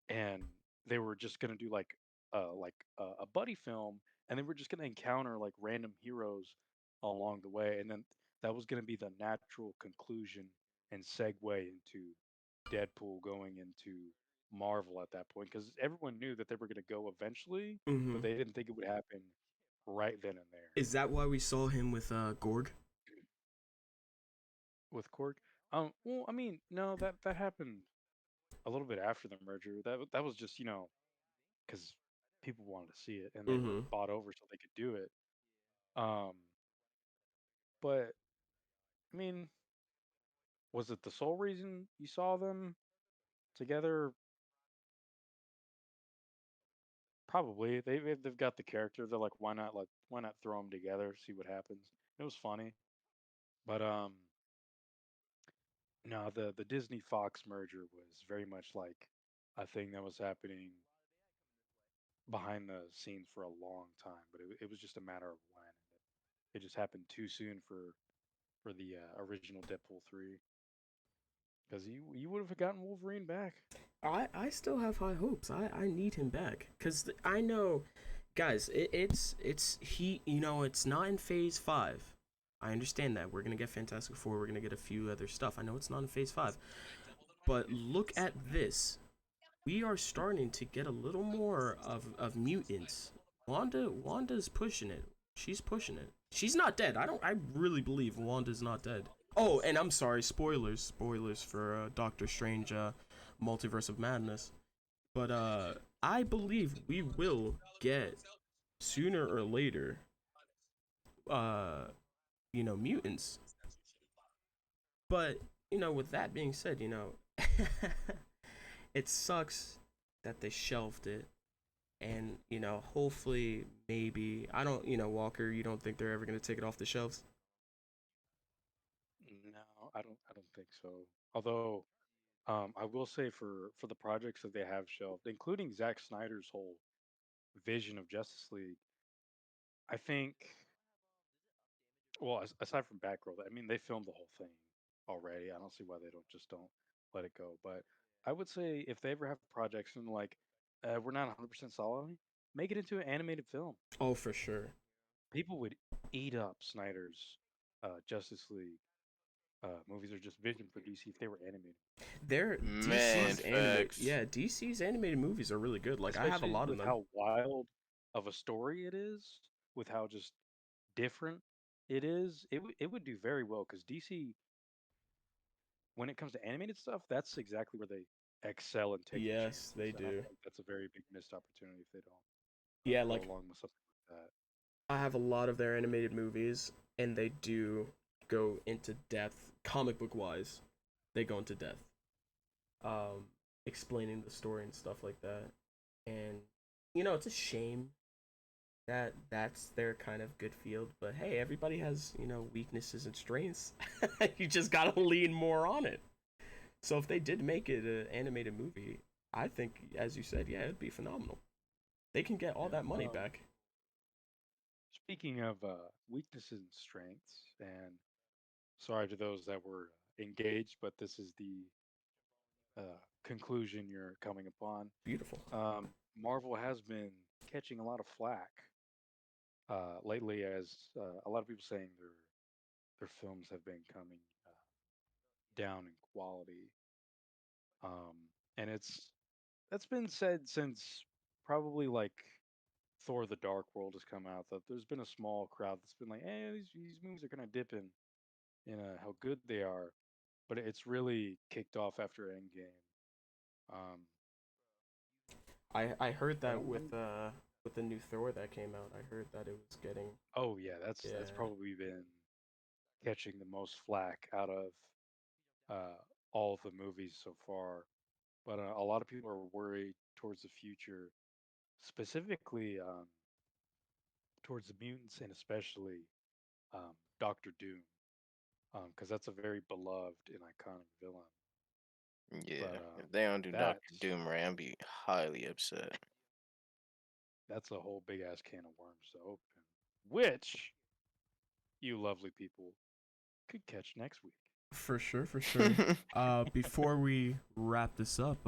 and they were just gonna do a buddy film, and they were just gonna encounter like random heroes along the way, and then that was gonna be the natural conclusion and segue into Deadpool going into Marvel at that point, because everyone knew that they were gonna go eventually, but hmm they didn't think it would happen right then and there. Is that why we saw him with Gorg? With Korg, well, I mean, no, that happened a little bit after the merger. That was just because people wanted to see it and they were hmm bought over so they could do it. Um, but I mean, was it the sole reason you saw them together? Probably. They've got the character. They're like, why not throw them together, see what happens. It was funny, but no, the Disney Fox merger was very much like a thing that was happening behind the scenes for a long time, but it was just a matter of when. It just happened too soon for the original Deadpool 3, because you would have gotten Wolverine back. I still have high hopes. I need him back because I know, guys. It's he. It's not in Phase 5. I understand that we're gonna get Fantastic Four. We're gonna get a few other stuff. I know it's not in Phase 5, but look at this. We are starting to get a little more of mutants. Wanda's pushing it. She's pushing it. She's not dead. I really believe Wanda's not dead. Oh, and I'm sorry, spoilers for Doctor Strange Multiverse of Madness. But I believe we will get sooner or later uh mutants. But with that being said, it sucks that they shelved it. And, hopefully, maybe, I don't, Walker, you don't think they're ever going to take it off the shelves? No, I don't think so. Although, I will say for the projects that they have shelved, including Zack Snyder's whole vision of Justice League, I think, well, aside from Batgirl, I mean, they filmed the whole thing already. I don't see why they don't let it go. But I would say if they ever have projects and like, we're not 100% solid, make it into an animated film. Oh, for sure. People would eat up Snyder's Justice League movies or just Vision for DC if they were animated. They're Man, DC's animated. facts. Yeah, DC's animated movies are really good. Like I have a Especially lot of with them. how wild of a story it is, with how just different it is, it would do very well because DC, when it comes to animated stuff, that's exactly where they excel and take the Yes, they chances. And I do. think that's a very big missed opportunity if they don't Yeah, go like along with something like that. I have a lot of their animated movies, and they do go into depth, comic book wise. They go into depth, um, explaining the story and stuff like that. And it's a shame that that's their kind of good field. But hey, everybody has weaknesses and strengths. You just gotta lean more on it. So if they did make it an animated movie, I think, as you said, yeah, it'd be phenomenal. They can get all Yeah. that money back. Speaking of weaknesses and strengths, and sorry to those that were engaged, but this is the conclusion you're coming upon. Beautiful. Marvel has been catching a lot of flack lately, as a lot of people saying their films have been coming down in quality, um, and that's been said since probably like Thor: The Dark World has come out. That there's been a small crowd that's been like, "Hey, these movies are kind of dipping in how good they are," but it's really kicked off after Endgame. Um, I heard I that don't know. with the new Thor that came out. I heard that it was getting Oh yeah, that's yeah. probably been catching the most flack out of uh, all of the movies so far. But a lot of people are worried towards the future, specifically towards the mutants and especially Doctor Doom, because that's a very beloved and iconic villain. Yeah, But if they don't do Doctor that's Doom right, I'd be highly upset. that's a whole big ass can of worms to open, which you lovely people could catch next week. For sure, for sure. Before we wrap this up,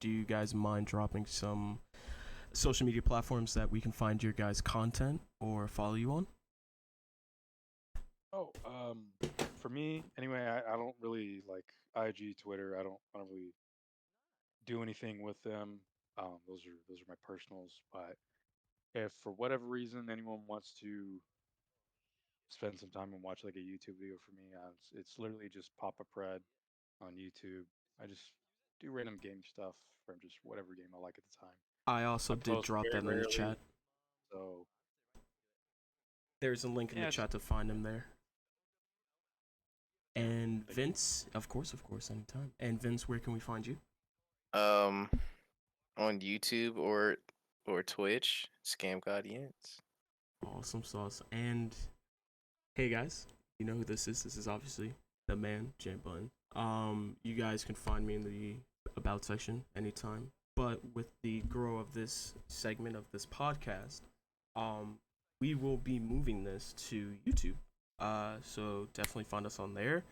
do you guys mind dropping some social media platforms that we can find your guys' content or follow you on? Oh, for me anyway, I don't really like IG, Twitter. I don't really do anything with them. Those are my personals. But if for whatever reason anyone wants to spend some time and watch like a YouTube video for me, it's literally just Papa Pred on YouTube. I just do random game stuff from just whatever game I like at the time. I also I did post drop very that in the rarely, chat. so There's a link in the yeah, just chat to find him there. yeah. And Thank you. Vince, of course, anytime. And Vince, where can we find you? um, on YouTube or Twitch, Scam Guardians. Awesome sauce. And hey guys, you know who this is? This is obviously the man, Jam Button. You guys can find me in the about section anytime. But with the grow of this segment of this podcast, um, we will be moving this to YouTube. So definitely find us on there.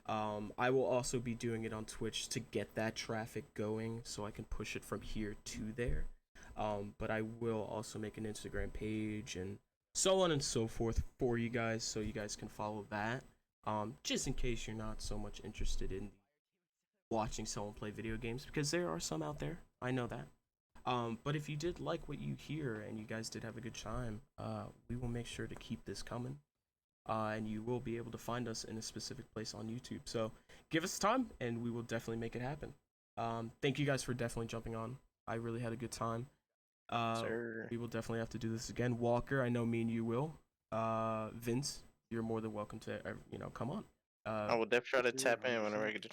I will also be doing it on Twitch to get that traffic going, so I can push it from here to there. But I will also make an Instagram page and so on and so forth for you guys, so you guys can follow that. Just in case you're not so much interested in watching someone play video games, because there are some out there. I know that. But if you did like what you hear and you guys did have a good time, we will make sure to keep this coming. And you will be able to find us in a specific place on YouTube. So give us time, and we will definitely make it happen. Thank you guys for definitely jumping on. I really had a good time. Sir. We will definitely have to do this again. Walker, I know me and you will. Vince, you're more than welcome to come on. I will definitely try For to sure, tap in whenever I 100%. get the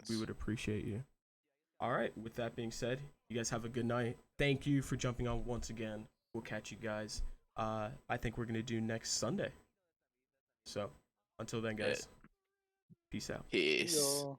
We chance. would appreciate you. All right. With that being said, you guys have a good night. Thank you for jumping on once again. We'll catch you guys. I think we're gonna do next Sunday. So, until then, guys. Peace out. Peace. y'all.